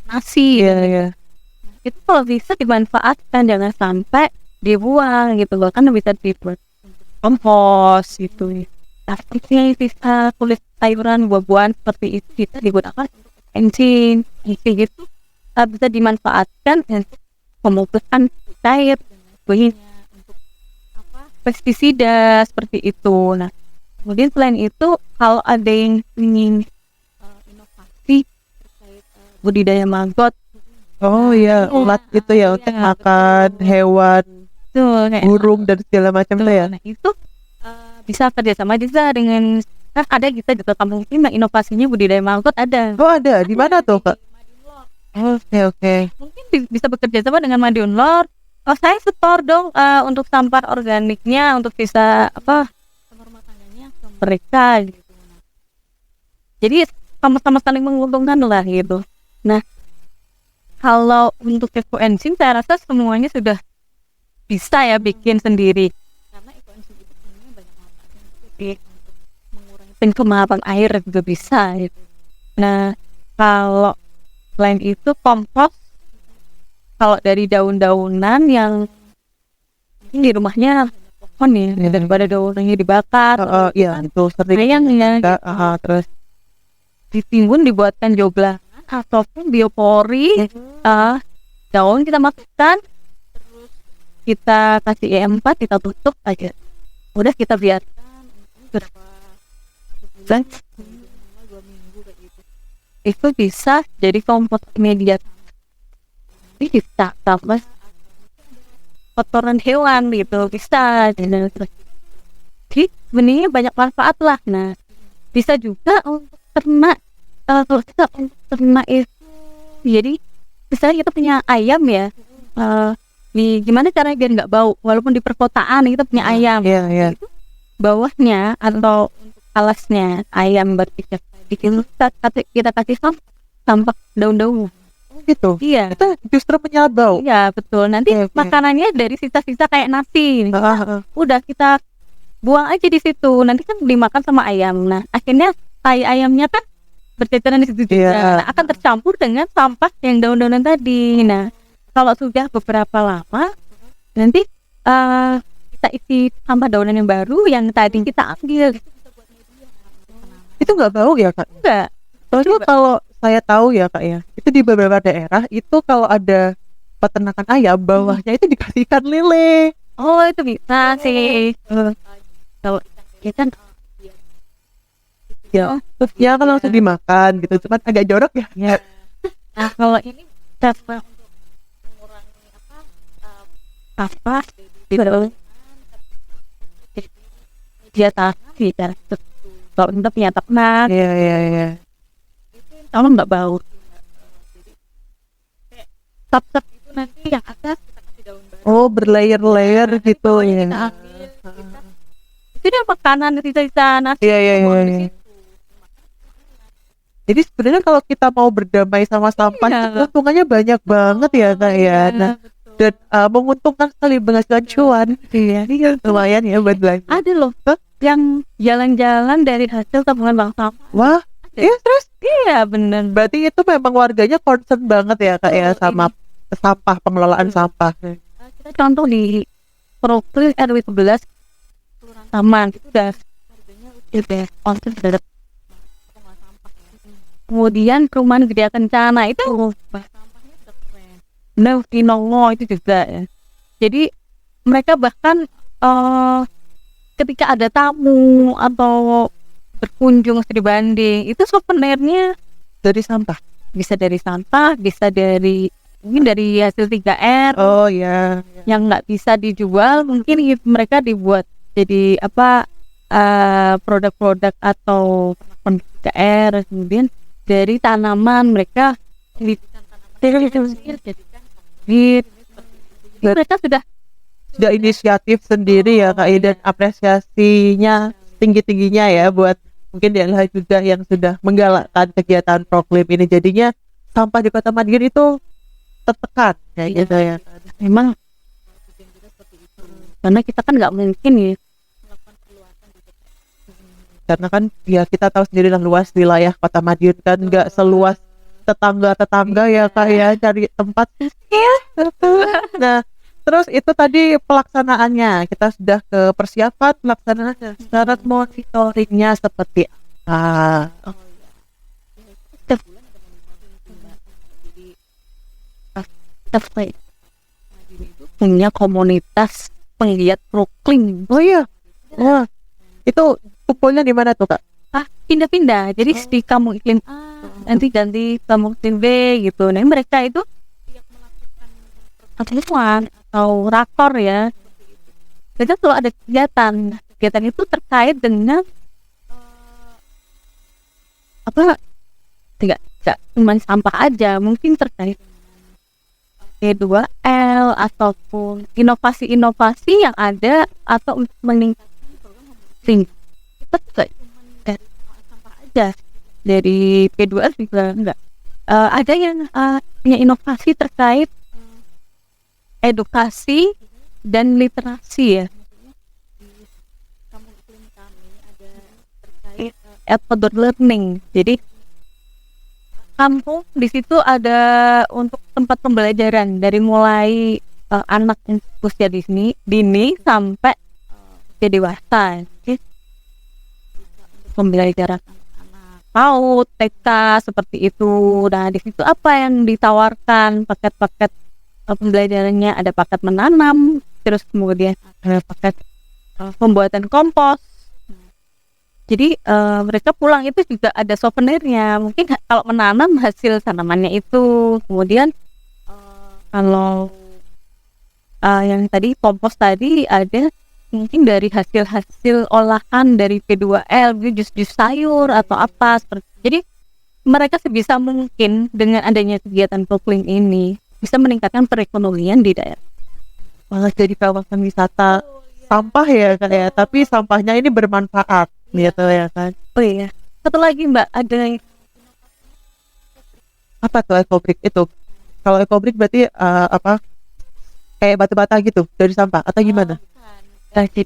nasi ya. Itu kalau bisa dimanfaatkan, jangan sampai dibuang gitu loh, kan bisa dibuat kompos gitu. Plastiknya sisa kulit sayuran, buah-buahan seperti itu bisa digunakan bensin gitu, bisa dimanfaatkan untuk pemupukan cair untuk pestisida seperti itu. Nah kemudian selain itu kalau ada yang ingin inovasi terkait budidaya maggot, ulat itu ya untuk makan hewan tuh, burung dan segala macam tuh ya. Nah itu bisa kerjasama juga dengan ada kita di kampung ini inovasinya budidaya maggot ada. Ada di mana tuh Kak? Oke. Mungkin bisa bekerja sama dengan Madiun Lor. Saya setor dong untuk sampah organiknya untuk bisa rumah tangganya ke mereka gitu. Jadi sama-sama saling menguntungkan lah gitu. Nah kalau untuk ekoenzim saya rasa semuanya sudah bisa ya bikin sendiri. Karena ekoenzim itu sebenarnya banyak manfaatnya untuk mengurangi pencemaran air juga bisa gitu. Nah kalau selain itu kompos, kalau dari daun-daunan yang di rumahnya pohon ya, daripada daunnya dibakar, itu sering sayangnya terus ditimbun dibuatkan joglangan ataupun biopori, daun kita masukkan, terus kita kasih E4, kita tutup aja, udah kita biarkan berapa bulan, 2 minggu kayak gitu. Itu bisa jadi kompos media. Ini bisa tambah kotoran hewan gitu, bisa. Jadi sebenarnya banyak manfaat lah. Nah bisa juga untuk ternak. Kalau kita untuk ternak itu, jadi misalnya kita punya ayam ya, gimana caranya biar nggak bau, walaupun di perkotaan kita punya ayam, itu bawahnya atau alasnya ayam berpijak itu kita kasih sampah daun-daun gitu. Iya, itu justru menyerap bau. Iya betul. Nanti makanannya dari sisa-sisa kayak nasi, udah kita buang aja di situ, nanti kan dimakan sama ayam. Nah akhirnya tai ayamnya kan berceceran di situ juga. Nah, akan tercampur dengan sampah yang daun-daunan tadi. Nah kalau sudah beberapa lama, nanti kita isi sampah daunan yang baru yang tadi kita ambil. Itu nggak bau ya Kak? Enggak. Soalnya kalau saya tahu ya Kak ya, itu di beberapa daerah itu kalau ada peternakan ayam, bawahnya itu dikasihkan lele. Oh itu bisa sih. Kalau kita ya kan langsung dimakan gitu, cuman agak jorok ya. Nah kalau ini cara untuk mengurangi apa di dia tanah ya kalau kita punya ternak Iya. kalau nggak bau tap itu nanti yang atas kita kasih daun baru Oh, berlayer-layer gitu ya. kita ambil itu dia makanan sisa nasi Iya. kita buang di situ. Jadi sebenarnya kalau kita mau berdamai sama sampah, Iya. itu keuntungannya banyak banget ya Kak ya. Nah, Betul. dan menguntungkan sekali menghasilkan cuan. Iya, lumayan ya buat belanja. Ada loh yang jalan-jalan dari hasil tabungan bank sampah. Wah, iya terus. Iya benar. Berarti itu memang warganya concern banget ya Kak ya sama sampah, pengelolaan sampah. Kita contoh di Proklin RW 11 Kelurahan Taman itu udah konsep terhadap kemudian perumahan Gede Kencana itu sampahnya udah keren. Nah, Kinongo itu juga ya. Jadi mereka bahkan ketika ada tamu atau berkunjung studi banding itu souvenirnya Dari sampah. bisa dari sampah, bisa dari mungkin dari hasil 3R Oh ya. yang nggak bisa dijual mungkin mereka dibuat jadi apa produk-produk atau 3R kemudian dari tanaman mereka jadikan mereka sudah Inisiatif sendiri ya Kak ya, dan apresiasinya tinggi-tingginya ya buat mungkin DLH juga yang sudah menggalakkan kegiatan Proklim ini. Jadinya sampah di Kota Madiun itu tertekan kayak gitu ya. memang karena kita kan nggak mungkin ya Karena kan ya kita tahu sendiri lah luas wilayah Kota Madiun kan nggak seluas tetangga-tetangga ya Kak ya, cari tempat. Nah, terus itu tadi pelaksanaannya, kita sudah ke persiapan pelaksanaannya. Syarat monitoringnya seperti apa? kita punya komunitas penggiat Proklim. Oh iya, wah itu kumpulnya di mana tuh Kak? Pindah-pindah jadi di kampung iklim A nanti ganti kampung iklim B gitu. Nah mereka itu pertemuan atau rakor ya mereka selalu ada kegiatan itu terkait dengan apa tidak cuma sampah aja mungkin terkait P2L ataupun inovasi-inovasi yang ada atau untuk meningkatkan program kita juga dari sampah aja dari P2L juga enggak ada yang punya inovasi terkait edukasi dan literasi ya. Kampung iklim kami ada terkait outdoor learning. Jadi kampung di situ ada untuk tempat pembelajaran dari mulai anak usia dini sampai usia dewasa. Jadi pembelajaran anak PAUD, TK seperti itu. Nah di situ apa yang ditawarkan paket-paket pembelajarannya ada paket menanam, terus kemudian ada paket pembuatan kompos. Jadi mereka pulang itu juga ada souvenirnya. Mungkin kalau menanam hasil tanamannya itu, kemudian kalau yang tadi kompos tadi ada mungkin dari hasil olahan dari P2L, jus sayur atau apa seperti. Jadi mereka sebisa mungkin dengan adanya kegiatan Proklim ini bisa meningkatkan perekonomian di daerah. Malah jadi kawasan wisata sampah ya Kak ya, tapi sampahnya ini bermanfaat gitu ya kan. Oh iya, satu lagi Mbak, ada Apa tuh ekobrik itu? Kalau ekobrik berarti apa? Kayak batu bata gitu dari sampah atau gimana? jadi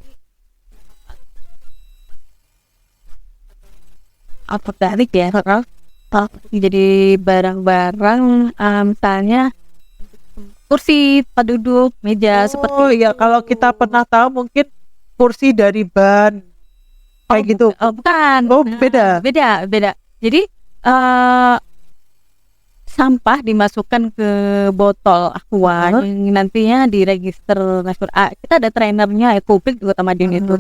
apa tarik ya? Jadi barang-barang misalnya kursi tempat duduk, meja seperti Oh iya, kalau kita pernah tahu mungkin kursi dari ban kayak gitu. bukan. Oh, beda. Beda. Jadi sampah dimasukkan ke botol aqua yang nantinya diregister nasional. Kita ada trainernya ekobrik di Kota Madiun itu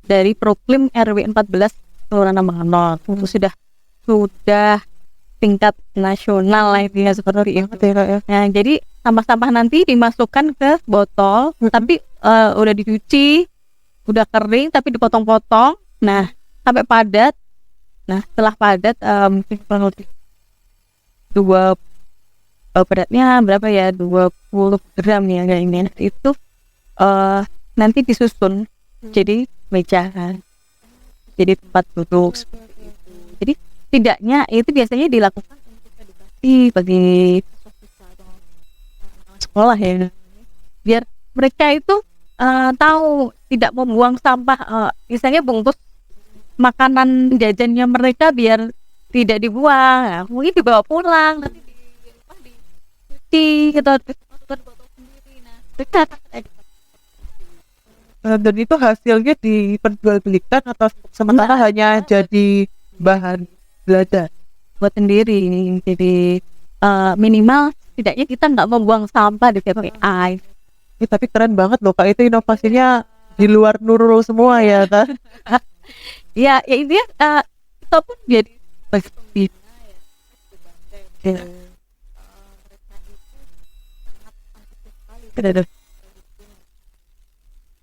dari Proklim RW 14 Kelurahan Manganol. Itu sudah tingkat nasional lah itu ya, seperti itu. Ya. Nah, jadi sampah-sampah nanti dimasukkan ke botol, tapi udah dicuci, udah kering, tapi dipotong-potong. Nah, sampai padat. Nah, setelah padat, mungkin kurang lebih beratnya berapa ya, 20 gram ya kayaknya. Itu nanti disusun jadi meja kan, jadi tempat duduk seperti itu. Jadi tidaknya itu biasanya dilakukan untuk edukasi bagi sekolah ya, biar mereka itu tahu tidak membuang sampah, misalnya bungkus makanan jajannya mereka biar tidak dibuang. Nah, mungkin dibawa pulang nanti dicuci gitu, masukkan botol sendiri. Nah, dekat Dan itu hasilnya diperjualbelikan atau sementara hanya jadi bahan belajar buat sendiri. Jadi minimal setidaknya kita nggak membuang sampah di TPA. tapi keren banget loh Kak, itu inovasinya di luar Nurul semua ya kan. Ya ini kita pun jadi pembina ya.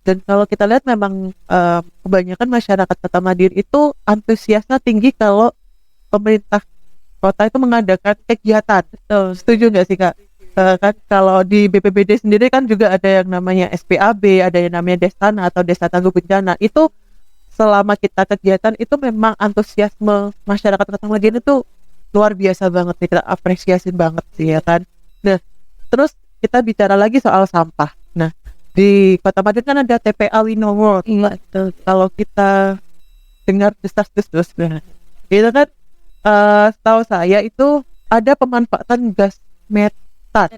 Dan kalau kita lihat memang kebanyakan masyarakat Kota Madiun itu antusiasnya tinggi kalau pemerintah kota itu mengadakan kegiatan. Setuju nggak sih Kak? Kan kalau di BPBD sendiri kan juga ada yang namanya SPAB, ada yang namanya Destana atau Desa Tangguh Bencana. Itu selama kita kegiatan itu memang antusiasme masyarakat Kota Madiun itu luar biasa banget, kita apresiasi banget sih ya kan. Nah, terus kita bicara lagi soal sampah. Nah, di Kota Madiun kan ada TPA Winongo. Kalau kita dengar desas-desus, nah, itu kan setahu saya itu ada pemanfaatan gas metan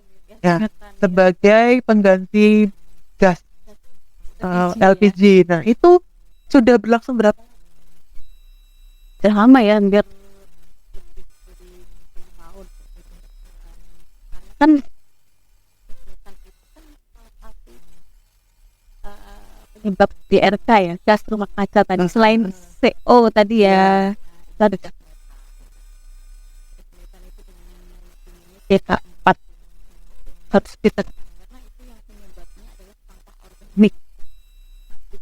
ya, sebagai pengganti gas LPG. Nah, itu sudah berlangsung berapa lama ya, hampir kan penyebab DRK ya, gas rumah kaca tadi. Selain CO tadi ya, tadi DK4 harus kita, karena itu yang penyebabnya adalah sampah organik.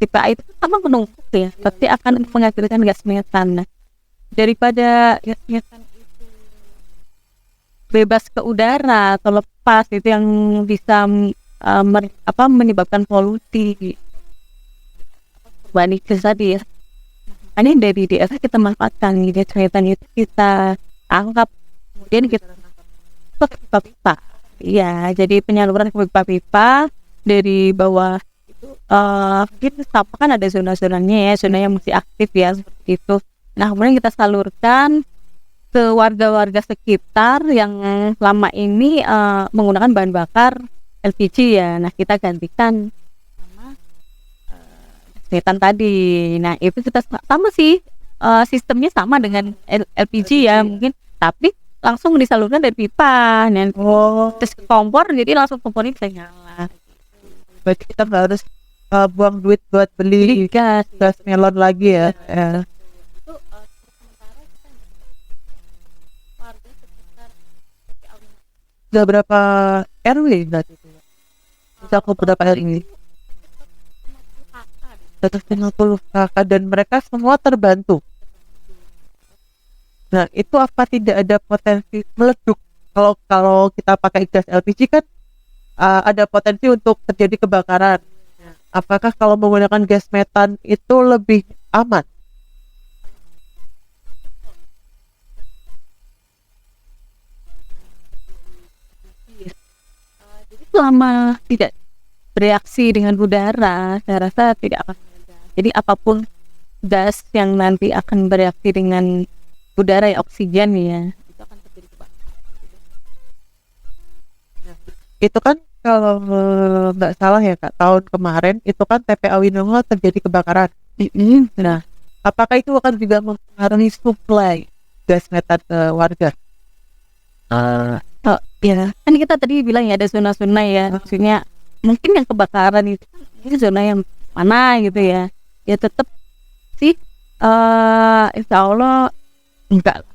TPA itu sama menumpuk ya, pasti akan menghasilkan gas metan. Nah, daripada gas metan itu bebas ke udara atau lepas, itu yang bisa menyebabkan polusi urbanik tadi ya. Makanya dari daerah kita manfaatkan gas metan itu, kita anggap kemudian kita ke pipa-pipa. Iya, jadi penyaluran ke pipa-pipa dari bawah itu mungkin sampah kan ada zona-zonanya ya, zona yang masih aktif ya seperti itu. Nah, kemudian kita salurkan ke warga-warga sekitar yang selama ini menggunakan bahan bakar LPG ya. Nah, kita gantikan sama metan tadi. Nah, itu kita sama sih, sistemnya sama dengan LPG ya mungkin, tapi langsung disalurkan dari pipa. Dan terus kompor, jadi langsung kompornya bisa nyala. Berarti kita nggak harus buang duit buat beli gas melon lagi ya. Itu sementara kita warga sekitar Sudah berapa RW berarti itu? Bisa aku berapa RW? 150 kakak, dan mereka semua terbantu. Nah, itu apa tidak ada potensi meleduk? Kalau kita pakai gas LPG kan ada potensi untuk terjadi kebakaran. Apakah kalau menggunakan gas metan itu lebih aman? Jadi selama tidak bereaksi dengan udara, saya rasa tidak akan meledak. Jadi apapun gas yang nanti akan bereaksi dengan udara ya, oksigen ya, itu akan terjadi kebakaran. Itu kan kalau nggak salah ya Kak, tahun kemarin itu kan TPA Winongo terjadi kebakaran. Nah, apakah itu akan juga mempengaruhi suplai gas metan ke warga? Ya, kan kita tadi bilang ya ada zona-zona ya, maksudnya mungkin yang kebakaran itu ini zona yang mana gitu ya, ya tetap sih insya Allah enggak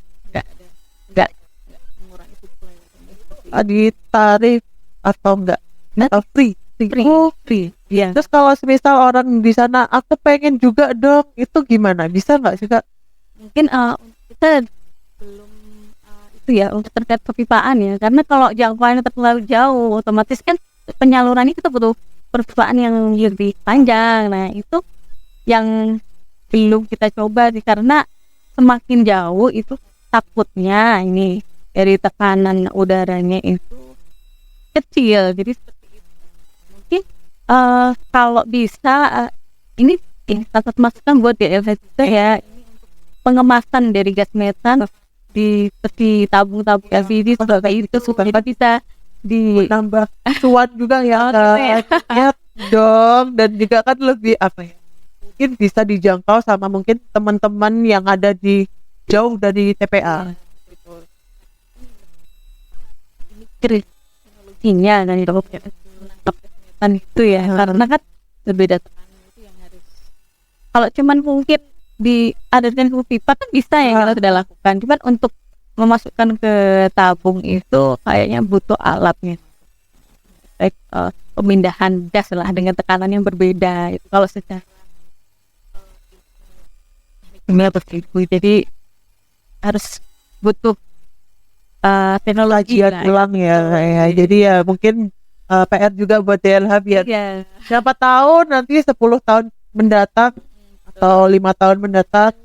Ditarif atau enggak? Atau free? Oh, Free. Iya. terus kalau semisal orang di sana aku pengen juga dong, itu gimana? Bisa nggak sih Kak? Mungkin kita belum itu ya untuk terkait perpipaan ya, karena kalau jangkauannya terlalu jauh otomatis kan penyalurannya kita butuh perpipaan yang lebih panjang. Nah itu yang belum kita coba sih, karena semakin jauh itu takutnya ini dari tekanan udaranya itu kecil, jadi seperti itu. Mungkin kalau bisa ini catat masukan buat DLH juga ya, pengemasan dari gas metan di seperti tabung-tabung LPG seperti itu supaya bisa Nambah cuan juga ya Kak. gitu ya. Ya dong, dan juga kan lebih apa ya? Mungkin bisa dijangkau sama mungkin teman-teman yang ada di jauh dari TPA. Teknologinya dan itu menangkap itu ya, karena kan berbeda tekanan itu yang harus, kalau cuman mungkin diadakan ke pipa kan bisa ya, kita sudah lakukan, cuman untuk memasukkan ke tabung itu kayaknya butuh alatnya, baik pemindahan gas lah dengan tekanan yang berbeda itu kalau secara jadi harus butuh teknologi Kajian lah. ulang ya, ya. Jadi ya mungkin PR juga buat DLH biar Iya. siapa tahu nanti 10 tahun mendatang atau 5 tahun mendatang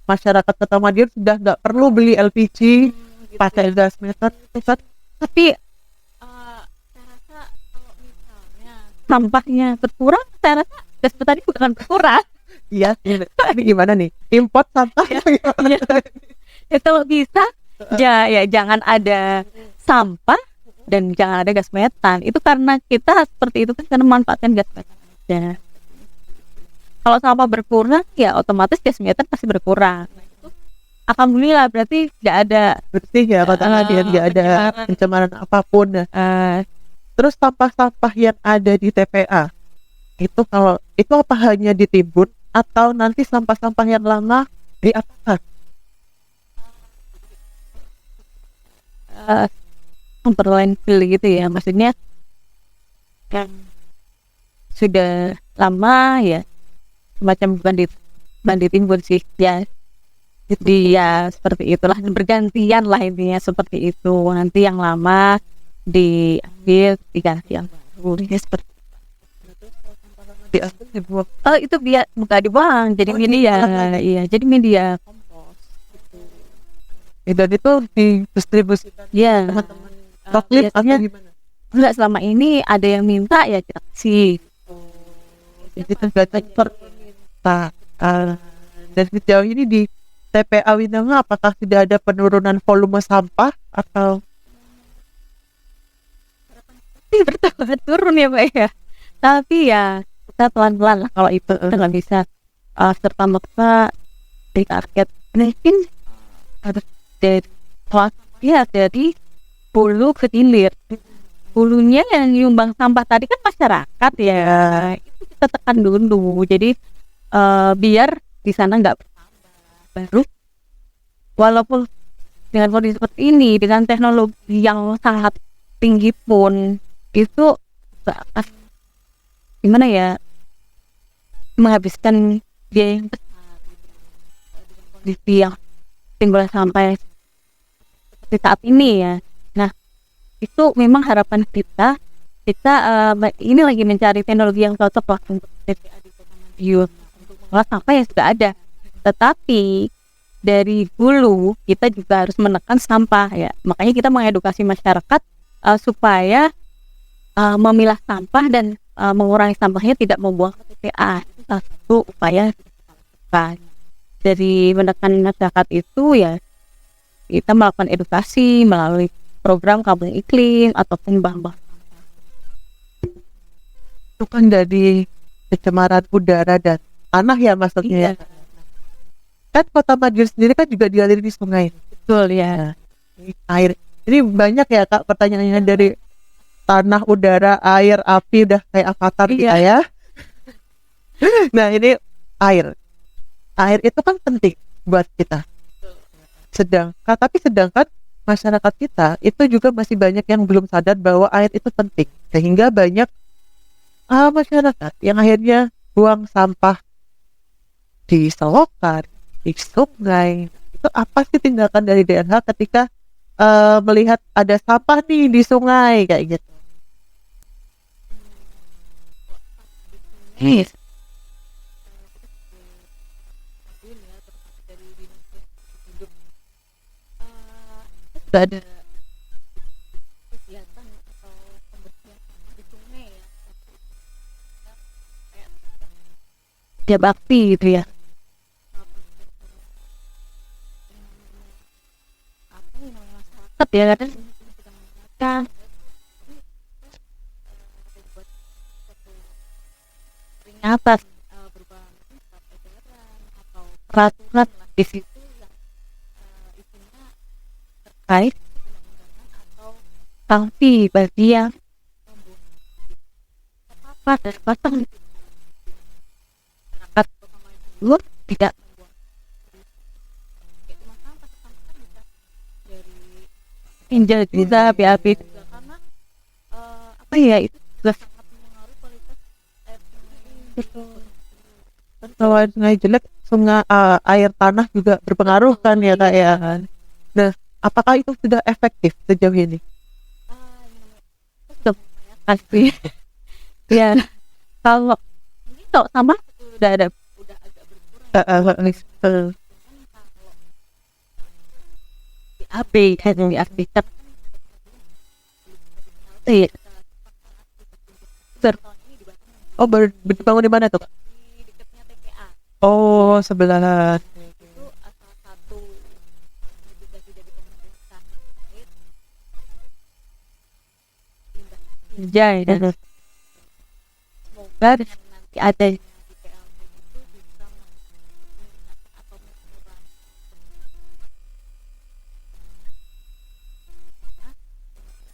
masyarakat Kota Madiun sudah nggak perlu beli LPG, pakai gas metan itu kan. Tapi saya rasa kalau misalnya sampahnya berkurang, saya rasa gas petani bukan berkurang. Iya, ini gimana nih? Import sampah gimana? Ya kalau bisa ya jangan ada sampah dan jangan ada gas metan. Itu karena kita seperti itu kan karena manfaatkan gas metan aja. Kalau sampah berkurang ya otomatis gas metan pasti berkurang. Nah, itu alhamdulillah berarti tidak ada Bersih ya Kota Madiun, nggak ada pencemaran apapun. Terus sampah-sampah yang ada di TPA itu kalau itu apa hanya ditimbun atau nanti sampah-sampah yang lama diapakan? landfill gitu ya, maksudnya yang sudah lama ya, semacam bukan ditimbun sih ya, jadi ya seperti itulah, bergantian lah intinya seperti itu. Nanti yang lama diambil diganti yang baru ya, seperti Diambil dibuang. itu biar bukan dibuang, jadi media. Iya, jadi media kompos Dan itu didistribusikan ya. teman-teman Toklip atau Biasanya gimana? enggak, selama ini ada yang minta ya kita kasih. Jadi tergantung permintaan. Dan sejauh ini di TPA Winanga apakah tidak ada penurunan volume sampah atau Bertambah turun ya Pak ya, tapi ya kita pelan-pelan lah, kalau itu kita nggak bisa serta merta di target. Mungkin harus dari ya dari hulu ke hilir. Hulunya yang nyumbang sampah tadi kan masyarakat ya, itu kita tekan dulu, jadi biar di sana nggak bertambah. Baru walaupun dengan kondisi seperti ini, dengan teknologi yang sangat tinggi pun, itu nggak akan gimana ya, menghabiskan biaya yang besar dengan kondisi yang timbul sampai seperti saat ini ya. Nah itu memang harapan kita ini lagi mencari teknologi yang cocok lah untuk TPA di Kota Madiun, untuk mengolah sampah yang sudah ada. Tetapi dari hulu kita juga harus menekan sampah ya, makanya kita mengedukasi masyarakat supaya memilah sampah dan mengurangi sampahnya, tidak membuang ke TPA. Itu salah satu upaya dari menekan masyarakat itu ya, kita melakukan edukasi melalui program kampung iklim ataupun bahan-bahan. itu kan dari pencemaran udara dan tanah ya maksudnya ya. Kan Kota Madiun sendiri kan juga dialiri di sungai. Betul ya. Air. Ini banyak ya Kak pertanyaannya, dari tanah, udara, air, api, udah kayak avatar kita ya. Nah ini air. Air itu kan penting buat kita. Sedangkan masyarakat kita itu juga masih banyak yang belum sadar bahwa air itu penting, sehingga banyak masyarakat yang akhirnya buang sampah di selokan, di sungai. Itu apa sih tindakan dari DNH ketika melihat ada sampah nih di sungai kayak gitu? Yes. Sudah ada kegiatan atau pembersihan di sungai ya, dia bakti gitu ya. Apa yang namanya masyarakat ya kadang kan peringatan berupa edaran atau peraturan lah di situ yang isinya terkait undang-undangan atau sanksi bagi yang apa dan pasang masyarakat dulu tidak membuang dari pinjal juga BAB juga karena apa ya itu juga sangat mengaruhi kualitas air sungai. Kalau air sungai jelek, air tanah juga berpengaruh kan ya Kak ya. Nah, apakah itu sudah efektif sejauh ini? Sudah mengupayakan sih. Ya, kalau sama udah agak berkurang. Kalau BAB kan di arsitek. Iya. baru dibangun di mana tuh Kak? Di dekatnya TPA. Oh, sebelah. Itu salah satu mitigasi dari pemerintah terkait limbah pinjai dan semoga dengan nanti ada di PLT itu bisa meningkatkan atau mengurangi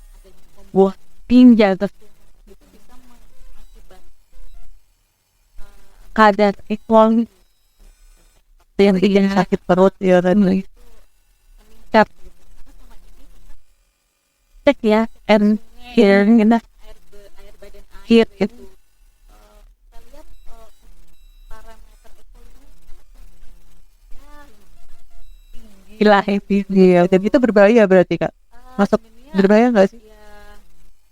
adanya pembuat pinjal tersebut itu bisa mengakibatkan kadar ekologi yang tidak Sakit perut ya kan. meningkat cek ya air kita air badan air gitu kita lihat parameter ekologi tinggi lah Iya, dan itu berbahaya berarti Kak. Masuk berbahaya nggak sih?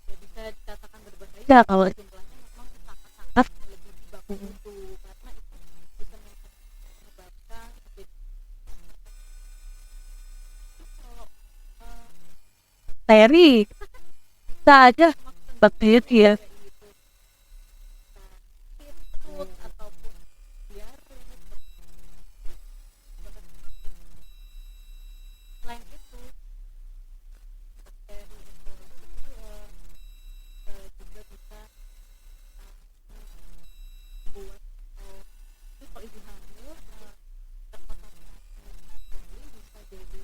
ya bisa dikatakan berbahaya kalau jumlahnya memang sangat-sangat melebihi baku mutu karena itu bisa menyebabkan kalau bakteri bisa aja bakteri ya ataupun diare. Selain itu bakteri itu juga bisa buat kalau ibu hamil terpapar bisa jadi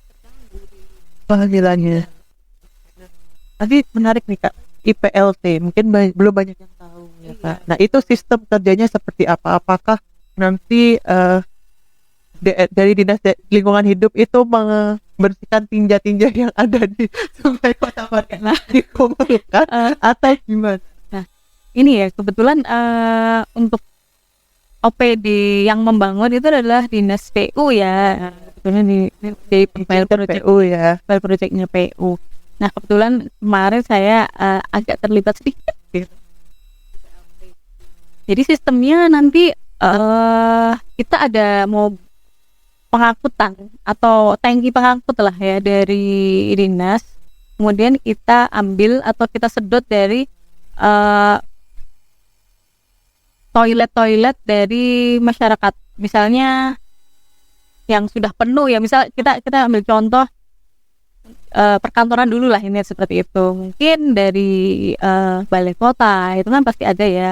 terganggu di Kehamilannya. Tapi menarik nih Kak, IPLT mungkin belum banyak yang tahu ya Kak. Nah, itu sistem kerjanya seperti apa? Apakah nanti dari Dinas Lingkungan Hidup itu membersihkan tinja-tinja yang ada di Sungai Kota Magelang dikumpulkan atau gimana? ini ya kebetulan untuk OPD yang membangun itu adalah Dinas PU ya. Kebetulan di file project PU ya. file projectnya PU. Nah kebetulan kemarin saya agak terlibat sedikit gitu. Jadi sistemnya nanti kita ada mau pengangkutan atau tangki pengangkut lah ya dari dinas. Kemudian kita ambil atau kita sedot dari toilet-toilet dari masyarakat. Misalnya yang sudah penuh ya, misal kita ambil contoh perkantoran dulu lah ini seperti itu. Mungkin dari balai kota itu kan pasti ada ya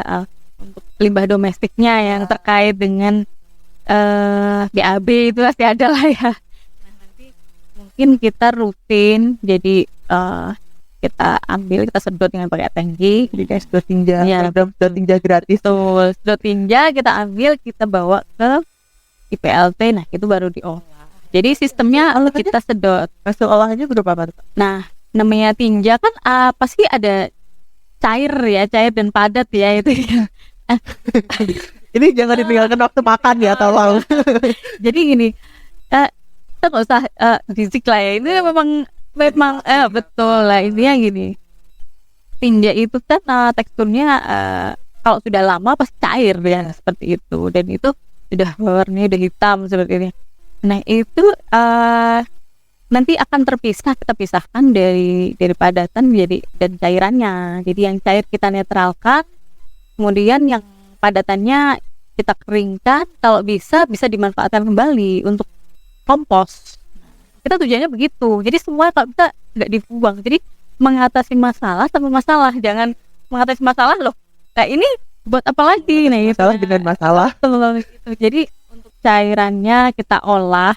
untuk limbah domestiknya yang terkait dengan BAB itu pasti ada lah ya. Nah nanti mungkin kita rutin jadi kita ambil, kita sedot dengan pakai tangki, Jadi sedot tinja, ya, program sedot tinja gratis. tuh sedot tinja kita ambil, kita bawa ke IPLT, nah itu baru diolah Jadi sistemnya kita sedot. Hasil olahannya berapa Pak? Nah, namanya tinja kan pasti ada cair dan padat ya itu. Ini jangan ditinggalkan waktu makan ya, tolong. Jadi gini, kita nggak usah fisik lah ya. Ini memang betul lah, intinya gini. Tinja itu kan teksturnya kalau sudah lama pasti cair ya, seperti itu, dan itu sudah warnanya udah hitam seperti ini. Nah itu nanti akan kita pisahkan dari padatan dan cairannya. Jadi yang cair kita netralkan, kemudian yang padatannya kita keringkan, kalau bisa dimanfaatkan kembali untuk kompos. Kita tujuannya begitu. Jadi semua kalau bisa nggak dibuang. Jadi mengatasi masalah sama masalah, jangan mengatasi masalah loh. Nah ini buat apa lagi? Nah itu Masalah dengan masalah. gitu. Jadi untuk cairannya kita olah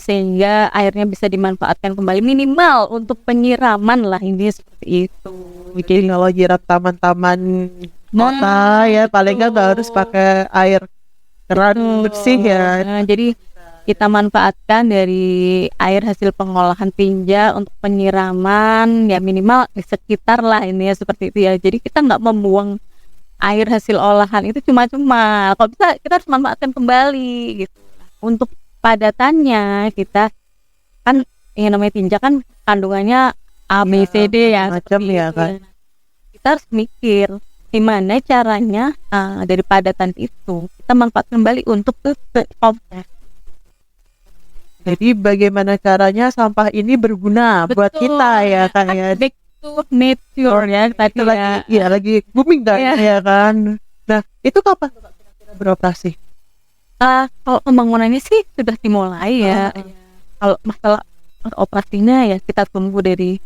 sehingga airnya bisa dimanfaatkan kembali, minimal untuk penyiraman lah, ini seperti itu. Jadi kalau nyiram taman-taman kota ya paling nggak harus pakai air keran bersih ya. Jadi kita manfaatkan dari air hasil pengolahan tinja untuk penyiraman ya, minimal di sekitar lah ini ya, seperti itu ya. Jadi kita nggak membuang air hasil olahan itu cuma-cuma. Kalau bisa kita harus manfaatkan kembali gitu. Untuk padatannya kita kan yang namanya tinja kan kandungannya A, B, C, D ya, macam ya kan. Kita harus mikir gimana caranya dari padatan itu kita manfaatkan kembali untuk kompos. Jadi bagaimana caranya sampah ini berguna buat kita ya kan ya. Back to nature ya tadi ya. Lagi booming kan ya kan. Nah itu kapan kira-kira beroperasi? Kalau pembangunannya sih sudah dimulai ya. Kalau masalah operasinya ya kita tunggu dari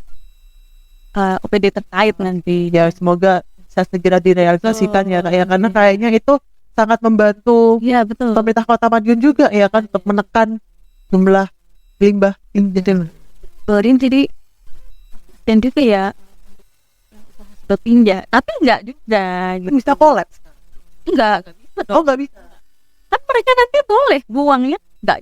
OPD terkait nanti. Ya semoga bisa segera direalisasikan ya Kak ya, karena kayaknya itu sangat membantu pemerintah Kota Madiun juga ya kan untuk menekan jumlah limbah tinja. Jadi dan juga ya tinja, tapi enggak juga Bisa kolaps? Enggak bisa dong. Oh nggak bisa. Kan mereka nanti boleh buangnya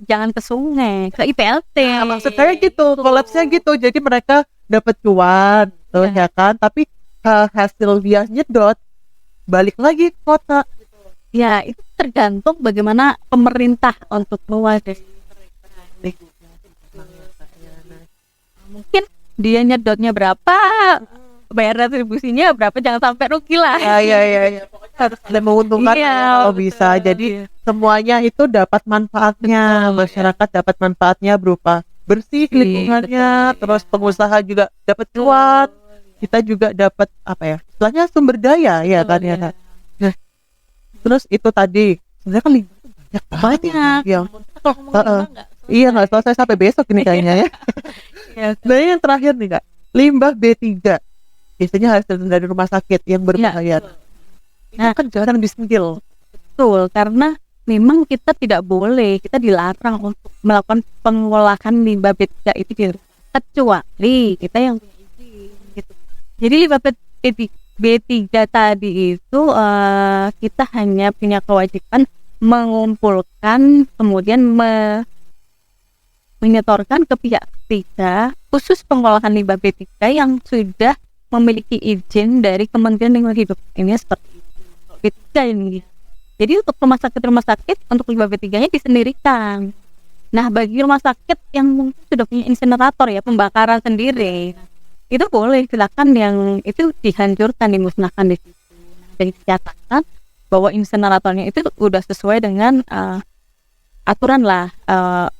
jangan ke sungai, ke IPLT. Nah, maksud saya gitu, kolapsnya gitu. Jadi mereka dapat cuan tuh ya kan, tapi hasil dia nyedot balik lagi ke kota. Ya itu tergantung bagaimana pemerintah untuk mewadahi. Mungkin dia nyedotnya berapa, bayar retribusinya berapa, jangan sampai rugi lah. Ya. Pokoknya harus menguntungkan kalau bisa. Jadi semuanya itu dapat manfaatnya, masyarakat dapat manfaatnya berupa bersih lingkungannya, terus pengusaha juga dapat cuan, kita juga dapat apa ya, istilahnya sumber daya ya kan ya. Nah, terus itu tadi sebenarnya kan limbah banyak. Iya nggak selesai sampai besok ini kayaknya ya. Nah yang terakhir nih Kak, limbah B3 biasanya hasil dari rumah sakit yang berbahaya. Nah kan jarang disentil. Betul, karena memang kita tidak boleh, kita dilarang untuk melakukan pengolahan limbah B3 itu kecuali kita yang punya izin gitu. Jadi limbah B3 tadi itu kita hanya punya kewajiban mengumpulkan, kemudian menyetorkan ke pihak ketiga khusus pengolahan limbah B3 yang sudah memiliki izin dari Kementerian Lingkungan Hidup. Ini seperti itu. B3 ini. Jadi untuk rumah sakit untuk limbah B3-nya disendirikan. Nah, bagi rumah sakit yang mungkin sudah punya insinerator ya, pembakaran sendiri, itu boleh, silakan yang itu dihancurkan, dimusnahkan di situ. Dan dicatatkan bahwa insineratornya itu udah sesuai dengan aturan lah,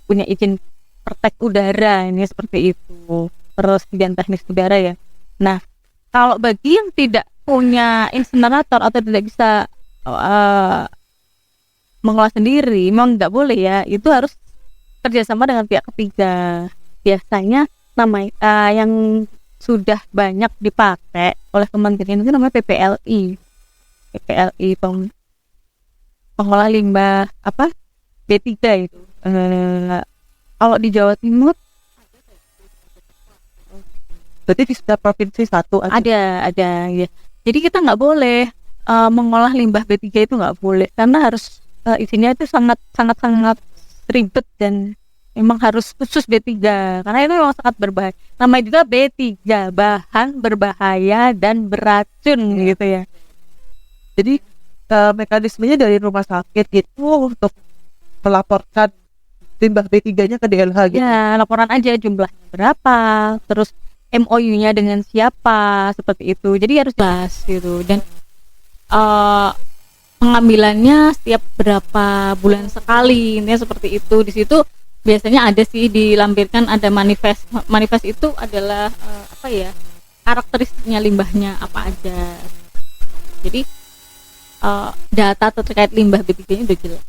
punya izin praktek udara, ini seperti itu, persediaan teknis udara ya. Nah, kalau bagi yang tidak punya insinerator atau tidak bisa mengolah sendiri, memang nggak boleh ya, itu harus kerjasama dengan pihak ketiga. Biasanya yang sudah banyak dipakai oleh kementerian itu namanya PPLI, pengolah limbah B3 itu. Kalau di Jawa Timur berarti di setiap provinsi satu ada ya. Jadi kita nggak boleh mengolah limbah B3 itu nggak boleh, karena harus izinnya itu sangat ribet dan memang harus khusus B3 karena itu memang sangat berbahaya. Namanya juga B3, bahan berbahaya dan beracun gitu ya. Jadi mekanismenya dari rumah sakit gitu untuk melaporkan limbah B3-nya ke DLH gitu. Ya, laporan aja jumlahnya berapa, terus MOU-nya dengan siapa, seperti itu. Jadi harus jelas gitu. Dan pengambilannya setiap berapa bulan sekali, ini seperti itu. Di situ biasanya ada sih dilampirkan ada manifest. Manifest itu adalah karakteristiknya limbahnya apa aja. Jadi data terkait limbah B3-nya udah jelas.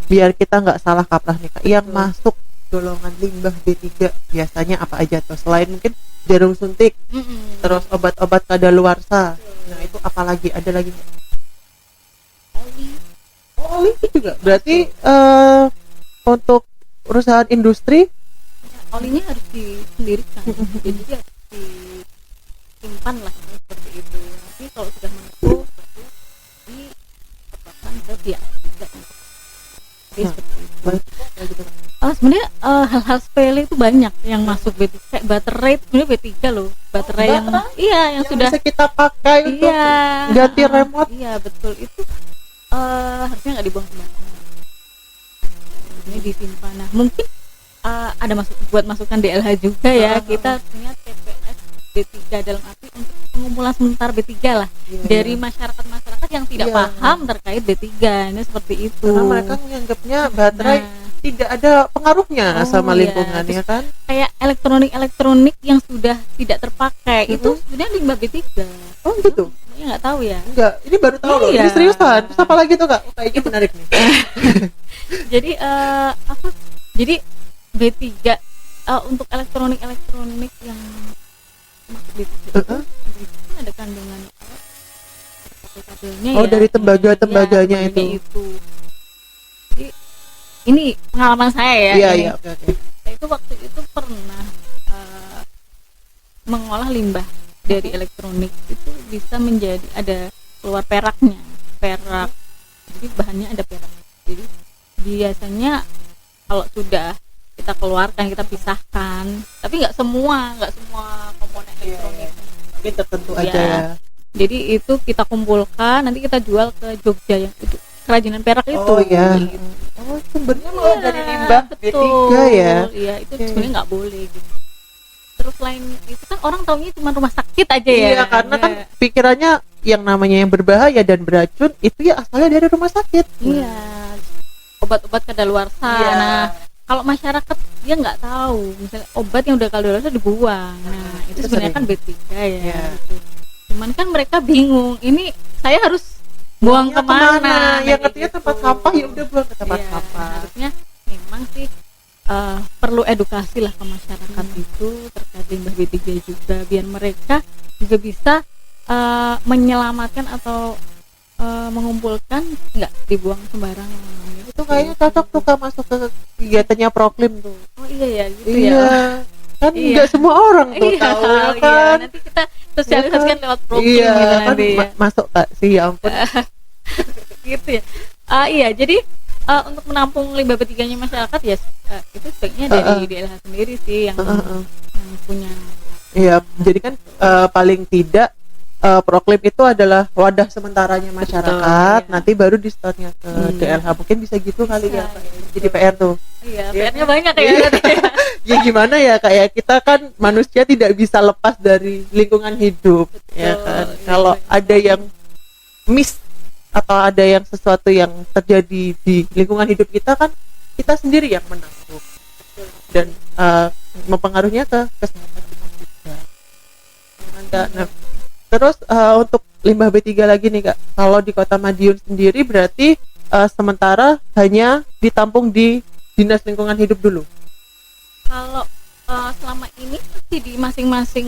Biar kita nggak salah kaprah nih Kak. Yang masuk golongan limbah B3 biasanya apa aja tuh? Selain mungkin jarum suntik, terus obat-obat kadaluarsa. Nah itu apalagi? Ada lagi nggak? Oli juga. Berarti untuk perusahaan industri olinya harus disendirikan. Jadi dia harus disimpan lah seperti itu. Nanti kalau sudah menutup baru dikembangkan ke pihak ketiga. Jadi seperti itu. Sebenarnya hal-hal sepele itu banyak yang masuk B3, kayak baterai itu sebenarnya B3 loh. Baterai yang sudah bisa kita pakai untuk ganti remote. Iya betul, itu harusnya nggak dibuang sembarangan. Ini disimpan. Nah mungkin ada buat masukan DLH juga ya. Kita punya TPS B3 dalam arti untuk pengumpulan sementara B3 lah dari masyarakat yang tidak paham terkait B3. Ini seperti itu. Karena mereka menganggapnya baterai tidak ada pengaruhnya sama lingkungan ya kan. Kayak elektronik yang sudah tidak terpakai itu sebenarnya limbah B3. Oh gitu. Ya nggak tahu ya. Enggak, ini baru tahu loh. Ini seriusan. Terus apa lagi tuh Kak? Kayaknya menarik nih. Jadi Jadi B3 untuk elektronik yang masuk B3 itu ada kandungan kabelnya dari tembaganya itu. Jadi ini pengalaman saya ya. Iya, oke. Saya itu waktu itu pernah mengolah limbah dari elektronik itu bisa menjadi ada keluar perak. Jadi bahannya ada perak. Jadi biasanya kalau sudah kita keluarkan, kita pisahkan, tapi nggak semua komponen elektronik. Mungkin tertentu aja ya. Jadi itu kita kumpulkan, nanti kita jual ke Jogja yang itu kerajinan perak itu. Oh iya. Gitu. Oh sumbernya malah dari limbah B3 ya. Iya itu sebenarnya nggak boleh gitu. Terus lain itu kan orang taunya cuma rumah sakit aja ya. Iya karena kan pikirannya yang namanya yang berbahaya dan beracun itu ya asalnya dari rumah sakit. Iya. Obat-obat kadaluarsa. Nah kalau masyarakat dia nggak tahu, misalnya obat yang udah kadaluarsa dibuang. Nah itu sebenarnya kan B3 ya. Gitu. Cuman kan mereka bingung. Ini saya harus buang kemana? Yang artinya tempat sampah ya udah buang ke tempat sampah. Harusnya memang sih perlu edukasi lah ke masyarakat itu terkait limbah B3 juga biar mereka juga bisa menyelamatkan atau mengumpulkan nggak dibuang sembarangan. Itu kayaknya cocok tuh Kak masuk ke kegiatannya Proklim tuh. Oh iya ya gitu ya. Kan nggak semua orang tuh tahu ya kan. Nanti kita sosialisasikan lewat Proklim gitu kan nanti ya. Masuk Kak sih ya ampun. Gitu ya. Iya jadi untuk menampung limbah B3-nya masyarakat ya itu sebaiknya dari DLH sendiri sih yang punya. Iya, jadi kan paling tidak Proklim itu adalah wadah sementaranya masyarakat. Betul, nanti baru di store-nya ke DLH. Mungkin bisa gitu kali ya Pak. Jadi PR tuh. Iya, PR-nya banyak ya. Ya gimana ya kayak kita kan manusia tidak bisa lepas dari lingkungan hidup. Betul, ya kan. Kalau ada yang miss atau ada yang sesuatu yang terjadi di lingkungan hidup kita kan kita sendiri yang menanggung dan mempengaruhinya ke kesehatan kita juga. Nah, terus untuk limbah B3 lagi nih Kak, kalau di Kota Madiun sendiri berarti sementara hanya ditampung di Dinas Lingkungan Hidup dulu. Kalau selama ini sih di masing-masing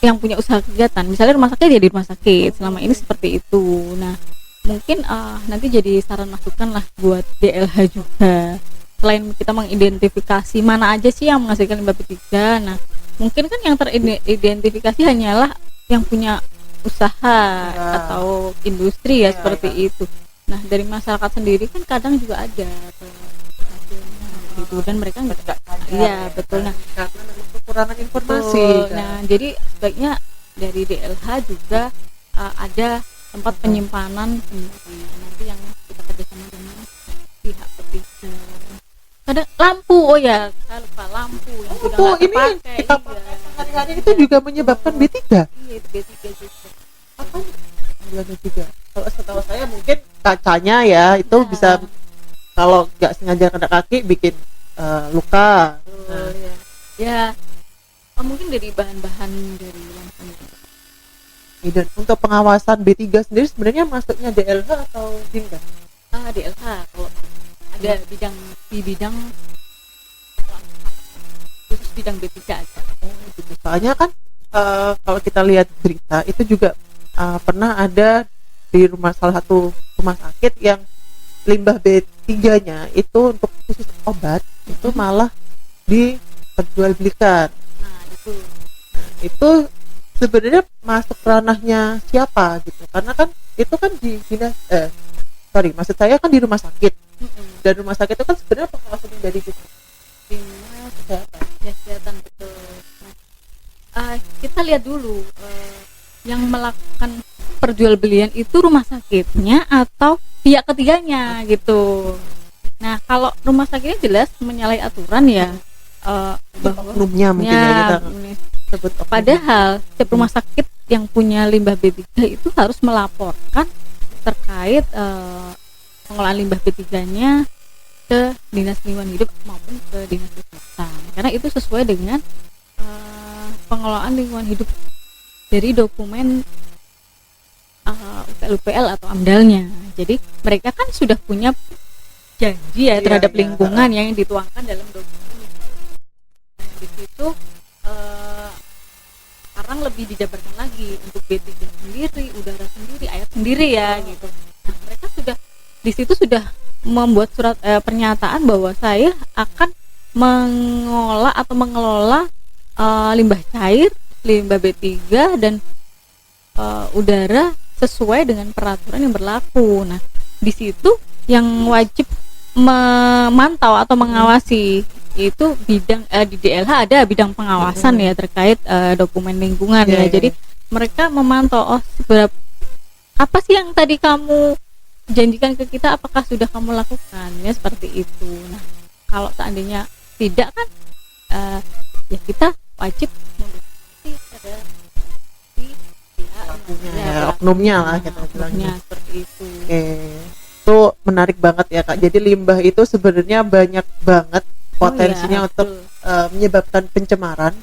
yang punya usaha kegiatan, misalnya rumah sakit ya di rumah sakit, selama ini seperti itu. Nah mungkin nanti jadi saran masukan lah buat DLH juga, selain kita mengidentifikasi mana aja sih yang menghasilkan limbah B3. Nah mungkin kan yang teridentifikasi hanyalah yang punya usaha atau industri ya seperti itu. Nah dari masyarakat sendiri kan kadang juga ada gitu, dan mereka nggak sadar iya ya, betul. Nah, karena memang kekurangan informasi betul. kan. Nah, jadi sebaiknya dari DLH juga ada tempat penyimpanan sendiri nanti yang kita kerjasama dengan pihak ketiga. Kadang lampu, oh ya saya lupa, lampu yang sudah Tuh, nggak ini yang terpakai. kita pakai sehari-hari itu juga menyebabkan B3. Iya, itu B3 juga. Apa B3? Kalau setahu saya mungkin kacanya ya itu Nah, bisa, kalau nggak sengaja kena kaki bikin luka. betul, ya. Ya, mungkin dari bahan-bahan dari lampu itu. Dan untuk pengawasan B3 sendiri sebenarnya masuknya DLH atau Dinda? DLH kalau ada bidang khusus bidang B3 aja. Gitu. Soalnya kan kalau kita lihat berita itu juga pernah ada di salah satu rumah sakit yang limbah B3-nya itu untuk khusus obat itu malah diperjualbelikan. Nah, Itu sebenarnya masuk ranahnya siapa gitu, karena kan itu kan di dinas maksud saya kan di rumah sakit, dan rumah sakit itu kan sebenarnya pengawasan dari dinas kesehatan betul. Nah, kita lihat dulu yang melakukan perjualbelian itu rumah sakitnya atau pihak ketiganya gitu. Nah, kalau rumah sakitnya jelas menyalahi aturan ya, bahwa oknumnya mungkin ya kita sebut oknum. padahal setiap rumah sakit yang punya limbah B3 itu harus melaporkan terkait pengelolaan limbah B3-nya ke Dinas Lingkungan Hidup maupun ke Dinas Kesehatan, karena itu sesuai dengan pengelolaan lingkungan hidup dari dokumen UPL atau AMDAL-nya. Jadi mereka kan sudah punya janji ya terhadap lingkungan yang dituangkan dalam dokumen. Nah, di situ sekarang lebih dijabarkan lagi untuk B3 sendiri, udara sendiri, air sendiri ya gitu. Nah, mereka sudah di situ sudah membuat surat pernyataan bahwa saya akan mengolah atau mengelola limbah cair, limbah B3 dan udara sesuai dengan peraturan yang berlaku. Nah, di situ yang wajib memantau atau mengawasi itu bidang di DLH ada bidang pengawasan ya terkait dokumen lingkungan ya. Jadi mereka memantau, oh seberapa apa sih yang tadi kamu janjikan ke kita, apakah sudah kamu lakukan ya, seperti itu. Nah, kalau seandainya tidak kan ya kita wajib membukti pada oknumnya lah kita bilangnya. Seperti itu. Itu menarik banget ya Kak. Jadi limbah itu sebenarnya banyak banget potensinya untuk menyebabkan pencemaran,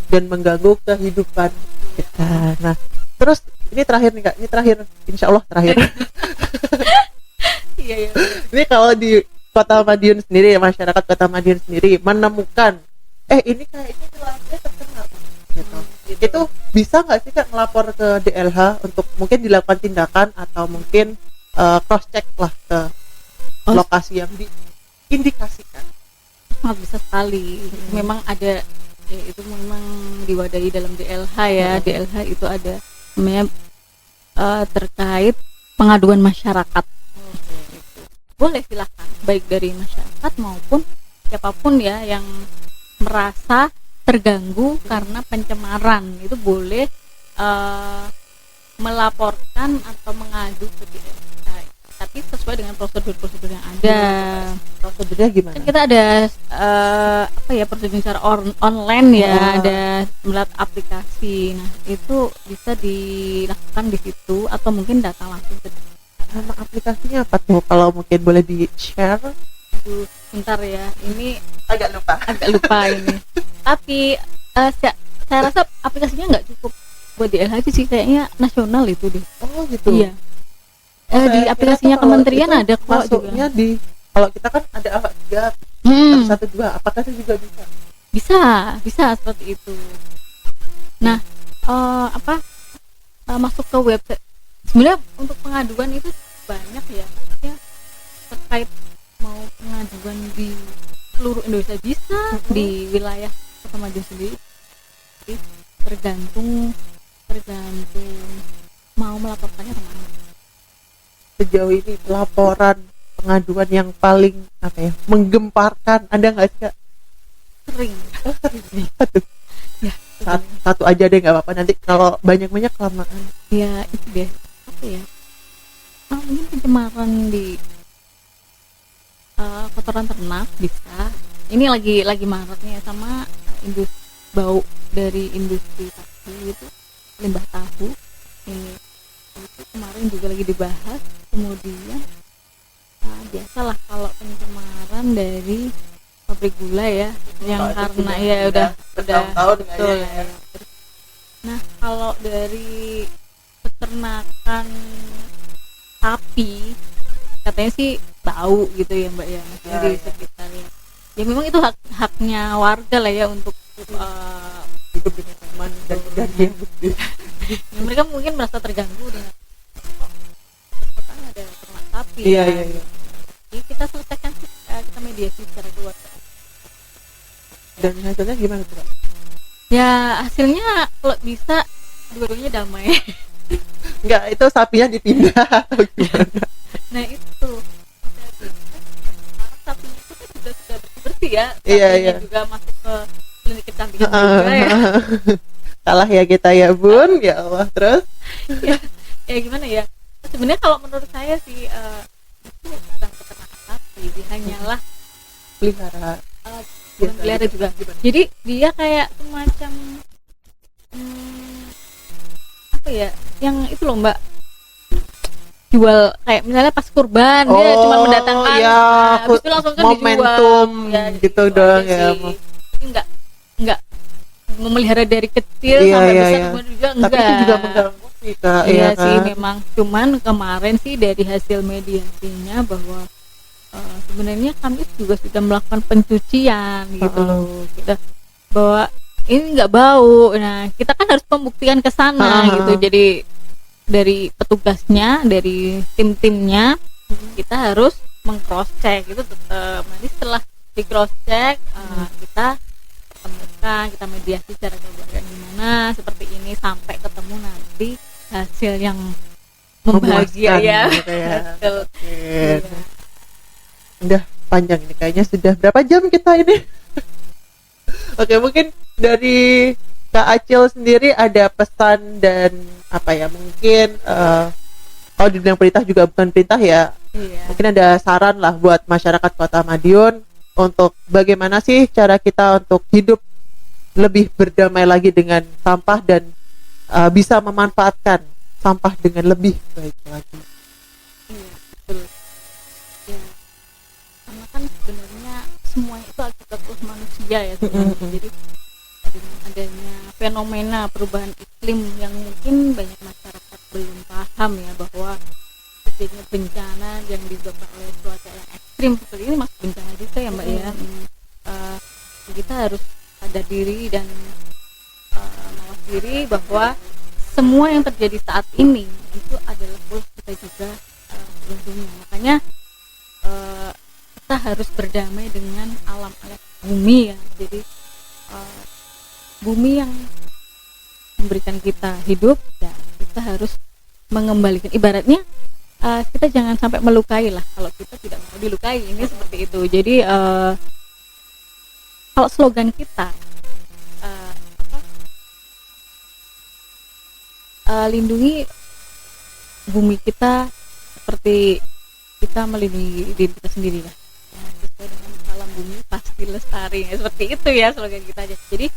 dan mengganggu kehidupan kita. Nah, terus ini terakhir nih Kak, ini terakhir, insya Allah terakhir. Iya. Ini kalau di Kota Madiun sendiri, masyarakat Kota Madiun sendiri menemukan, ini kayaknya nilainya terkena gitu. Itu bisa nggak sih Kak ngelapor ke DLH untuk mungkin dilakukan tindakan atau mungkin cross check lah ke lokasi yang diindikasikan? Sangat bisa sekali. Memang ada ya, itu memang diwadahi dalam DLH ya. DLH itu ada namanya terkait pengaduan masyarakat. Boleh silahkan baik dari masyarakat maupun siapapun ya yang merasa terganggu karena pencemaran, itu boleh melaporkan atau mengadu ke DLH, tapi sesuai dengan prosedur-prosedur yang ada. Prosedurnya gimana? Kan kita ada prosedur secara online ya, ada melalui aplikasi. Nah, itu bisa dilakukan di situ atau mungkin datang langsung ke DLH. Nama aplikasinya apa tuh? Kalau mungkin boleh di-share? Bentar ya, ini agak lupa ini. Tapi saya rasa aplikasinya nggak cukup buat DLH aja sih, kayaknya nasional itu deh. Oh gitu. Iya. Di aplikasinya kementerian ada kok masuknya juga. Kalau kita kan ada awak 3 1 2, apakah itu juga bisa? Bisa seperti itu. Nah, masuk ke website. Sebenarnya untuk pengaduan itu banyak ya, terkait mau pengaduan di seluruh Indonesia bisa, di wilayah Kota Madiun sendiri. Jadi tergantung mau melaporkannya kemana. Sejauh ini laporan pengaduan yang paling apa ya, menggemparkan? Ada nggak sih, Kak? Sering. Aduh, Ya, satu aja deh, nggak apa-apa, nanti kalau banyak kelamaan. ya itu deh. Apa ya? Mungkin pencemaran di kotoran ternak bisa. Ini lagi maraknya sama industri bau dari industri tahu itu, limbah tahu. Ini itu kemarin juga lagi dibahas. Kemudian biasalah kalau pencemaran dari pabrik gula ya, yang itu karena sudah- ya sudah udah bertahun-tahun betul kayaknya ya. ya. Nah kalau dari peternakan sapi katanya sih bau gitu ya Mbak ya, maksudnya Ya, di ya. sekitarnya. Ya memang itu haknya warga lah ya untuk Hidup dengan aman dan yang bersih. ya mereka mungkin merasa terganggu dengan kan ada ternak sapi Iya, ya. iya. Jadi kita selesaikan sih, kita mediasi secara keluarga. Dan hasilnya gimana tuh, Kak? Ya hasilnya kalau bisa dua-duanya damai. Enggak, itu sapinya dipindah atau gimana? Nah itu sapi itu kan sudah bersih ya, Iya, sapinya iya. juga masuk ke klinik kecantikan juga ya. Kalah ya kita ya Bun, ya Allah. Terus Ya gimana ya, sebenarnya kalau menurut saya sih itu bukan peternakan sapi, dia hanyalah pelihara bukan pelihara juga. Jadi dia kayak semacam apa ya, yang itu loh Mbak, jual kayak misalnya pas kurban dia cuma mendatangkan, ya, habis itu langsung kan momentum dijual. Ya, gitu aja doang ya. sih. Jadi nggak memelihara dari kecil Iya, sampai iya, besar iya. kemudian juga Tapi enggak. itu juga mengganggu sih, Kak. Iya kan? sih memang, cuman kemarin sih dari hasil mediasinya bahwa sebenarnya kami juga sudah melakukan pencucian gitu loh, kita bahwa ini nggak bau. Nah kita kan harus pembuktian ke sana gitu, jadi dari petugasnya, dari tim-timnya kita harus meng-cross check itu tetap. Nanti setelah di cross check kita temukan, kita mediasi secara keluarga gimana seperti ini sampai ketemu nanti hasil yang membahagia ya. Gitu ya. Betul. Oke. Iya. Udah panjang ini kayaknya, sudah berapa jam kita ini? Oke, mungkin dari Kak Acil sendiri ada pesan dan apa ya, mungkin kalau dibilang perintah juga bukan perintah ya, Iya. mungkin ada saran lah buat masyarakat Kota Madiun untuk bagaimana sih cara kita untuk hidup lebih berdamai lagi dengan sampah dan bisa memanfaatkan sampah dengan lebih baik lagi. Iya, betul. Ya, karena kan sebenarnya semuanya itu akibat ulah manusia ya sebenarnya. Jadi dengan adanya fenomena perubahan iklim yang mungkin banyak masyarakat belum paham ya, bahwa terjadinya bencana yang disebabkan oleh cuaca yang ekstrim seperti ini masuk bencana juga ya Mbak ya. Kita harus sadar diri dan mawas diri bahwa semua yang terjadi saat ini itu adalah ulah kita juga sebelumnya. Makanya kita harus berdamai dengan alam bumi ya. Jadi bumi yang memberikan kita hidup, ya kita harus mengembalikan. Ibaratnya kita jangan sampai melukai lah kalau kita tidak mau dilukai, ini seperti itu. Jadi kalau slogan kita lindungi bumi kita seperti kita melindungi diri kita sendiri lah. Ya, sesuai dengan salam bumi pasti lestari, ya, seperti itu ya slogan kita aja. Jadi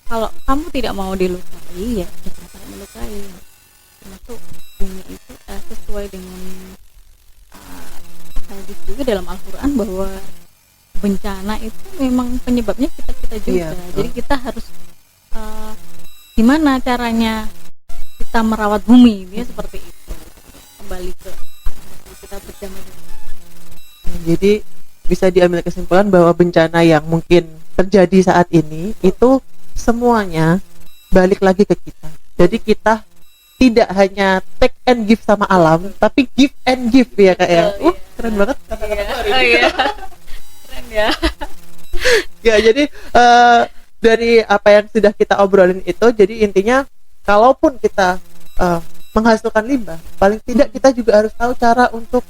kalau kamu tidak mau dilukai, ya jangan sampai melukai. Termasuk bumi itu sesuai dengan hadis juga dalam Al-Quran bahwa bencana itu memang penyebabnya kita juga. Iya, jadi kita harus gimana caranya kita merawat bumi ya, seperti itu, kembali ke kita berdamai dengan. Jadi bisa diambil kesimpulan bahwa bencana yang mungkin terjadi saat ini itu semuanya balik lagi ke kita. Jadi kita tidak hanya take and give sama alam, tapi give and give ya Kak ya. Iya. Keren banget kata-kata hari ini. Iya. Keren ya. Ya, jadi dari apa yang sudah kita obrolin itu, jadi intinya kalaupun kita menghasilkan limbah, paling tidak kita juga harus tahu cara untuk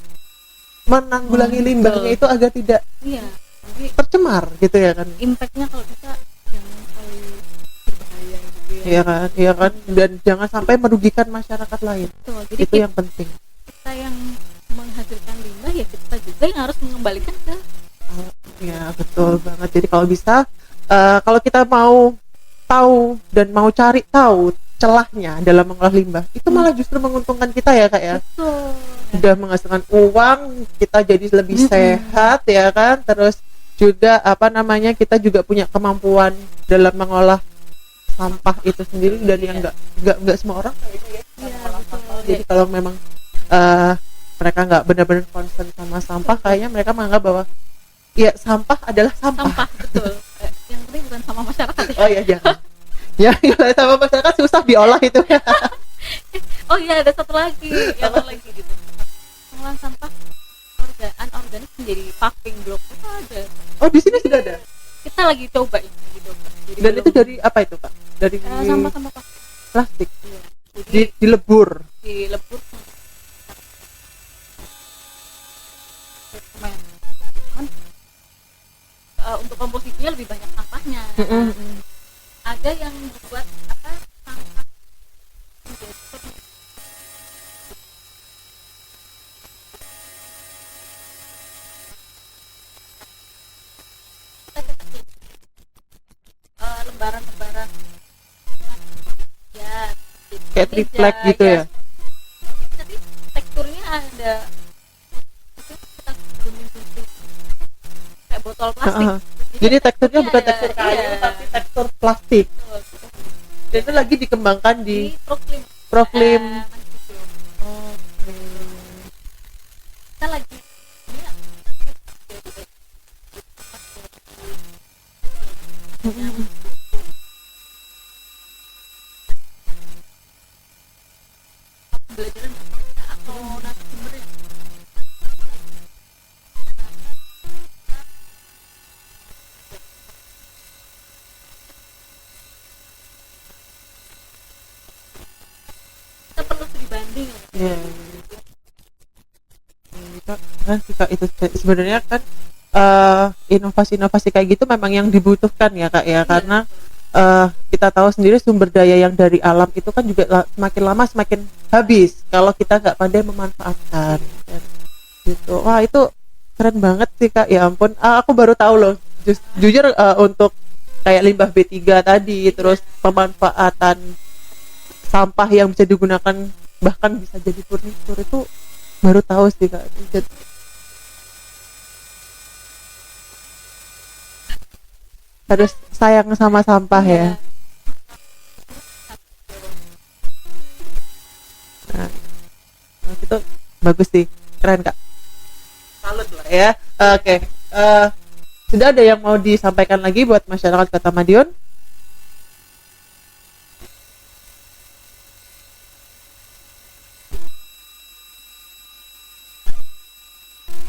menanggulangi limbahnya itu agar tidak Iya, jadi tercemar gitu ya kan. impactnya kalau bisa jangan terlalu berbahaya gitu ya. Iya kan, iya kan, dan jangan sampai merugikan masyarakat lain. Betul. Jadi Itu yang penting. kita yang menghasilkan limbah ya kita juga yang harus mengembalikan ke Ya betul banget. Jadi kalau bisa, kalau kita mau tahu dan mau cari tahu celahnya dalam mengolah limbah, itu malah justru menguntungkan kita ya kak ya. betul. Sudah menghasilkan uang, kita jadi lebih sehat ya kan. Terus juga apa namanya, kita juga punya kemampuan dalam mengolah sampah itu sendiri, dan yang nggak semua orang kayaknya ya mengolah sampah. Jadi kalau memang mereka nggak benar-benar concern sama sampah, kayaknya mereka menganggap bahwa ya sampah adalah sampah. Sampah betul. Yang penting bukan sama masyarakat ya. Oh iya jangan. Ya kalau sama masyarakat susah diolah itu. Oh iya, ada satu lagi yang lagi gitu. Pengolahan sampah anorganik menjadi paving block itu ada. Oh di sini sudah ada. Kita lagi coba ini gitu. Jadi Dan itu dari apa itu kak? Dari sampah-sampah plastik. Iya. Jadi Dilebur. dilebur lumayan. Cuman, untuk komposisinya lebih banyak sampahnya. Ada yang dibuat apa sampah lembaran-lembaran ya Kayak triplek gitu ya. tapi teksturnya ada kayak botol plastik. Jadi teksturnya bukan ada- tekstur kayu, iya. tapi tekstur plastik. Betul. Dan itu lagi dikembangkan di Di Proklim. Proklim. Kan gitu. Oke. Kita lagi ya, pembelajaran atau narasumbernya. Kita perlu studi banding ya. Iya. Kan sih kak, itu sebenarnya kan inovasi-inovasi kayak gitu memang yang dibutuhkan ya kak ya, karena kita tahu sendiri sumber daya yang dari alam itu kan juga semakin lama semakin habis kalau kita nggak pandai memanfaatkan kan. Gitu. Wah itu keren banget sih kak, ya ampun. Aku baru tahu loh, jujur untuk kayak limbah B3 tadi, terus pemanfaatan sampah yang bisa digunakan bahkan bisa jadi furnitur, itu baru tahu sih kak. Harus sayang sama sampah ya. Nah, itu bagus sih, keren kak. Salut lah ya. Oke. Sudah ada yang mau disampaikan lagi buat masyarakat Kota Madiun?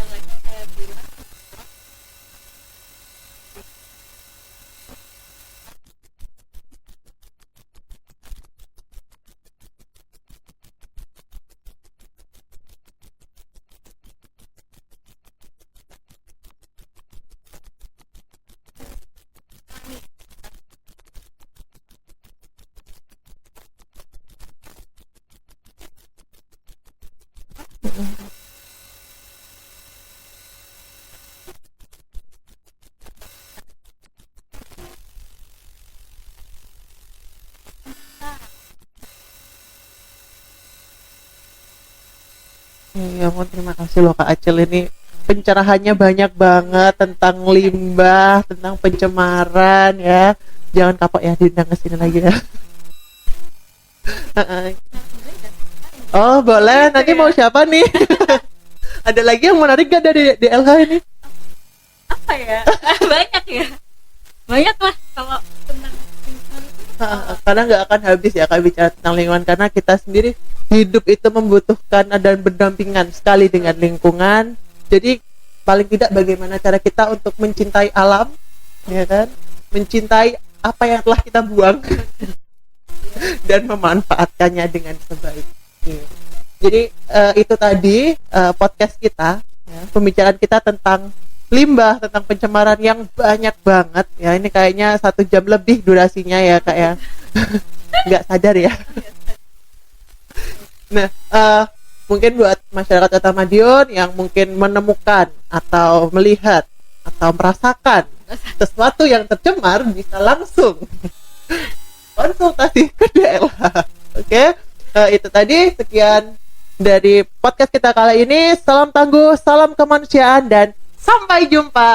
Yang lagi saya bilang Ya ampun, terima kasih loh Kak Acil, ini pencerahannya banyak banget tentang limbah, tentang pencemaran ya. Jangan kapok ya diundang ke sini lagi ya. Oh boleh, nanti mau siapa nih? Ada lagi yang menarik gak dari DLH ini? apa ya? Banyak ya. Banyak lah kalau tentang lingkungan itu. Karena nggak akan habis ya Kak bicara tentang lingkungan, karena kita sendiri hidup itu membutuhkan dan berdampingan sekali dengan lingkungan. Jadi paling tidak bagaimana cara kita untuk mencintai alam, ya kan? Mencintai apa yang telah kita buang dan memanfaatkannya dengan sebaik. Oke. Jadi itu tadi podcast kita, ya, pembicaraan kita tentang limbah, tentang pencemaran yang banyak banget. Ya ini kayaknya 1 jam lebih durasinya ya kak ya. Nggak sadar ya. Nah, mungkin buat masyarakat Kota Madiun yang mungkin menemukan atau melihat atau merasakan sesuatu yang tercemar bisa langsung konsultasi ke DLH. Oke, itu tadi sekian dari podcast kita kali ini. Salam tangguh, salam kemanusiaan, dan sampai jumpa.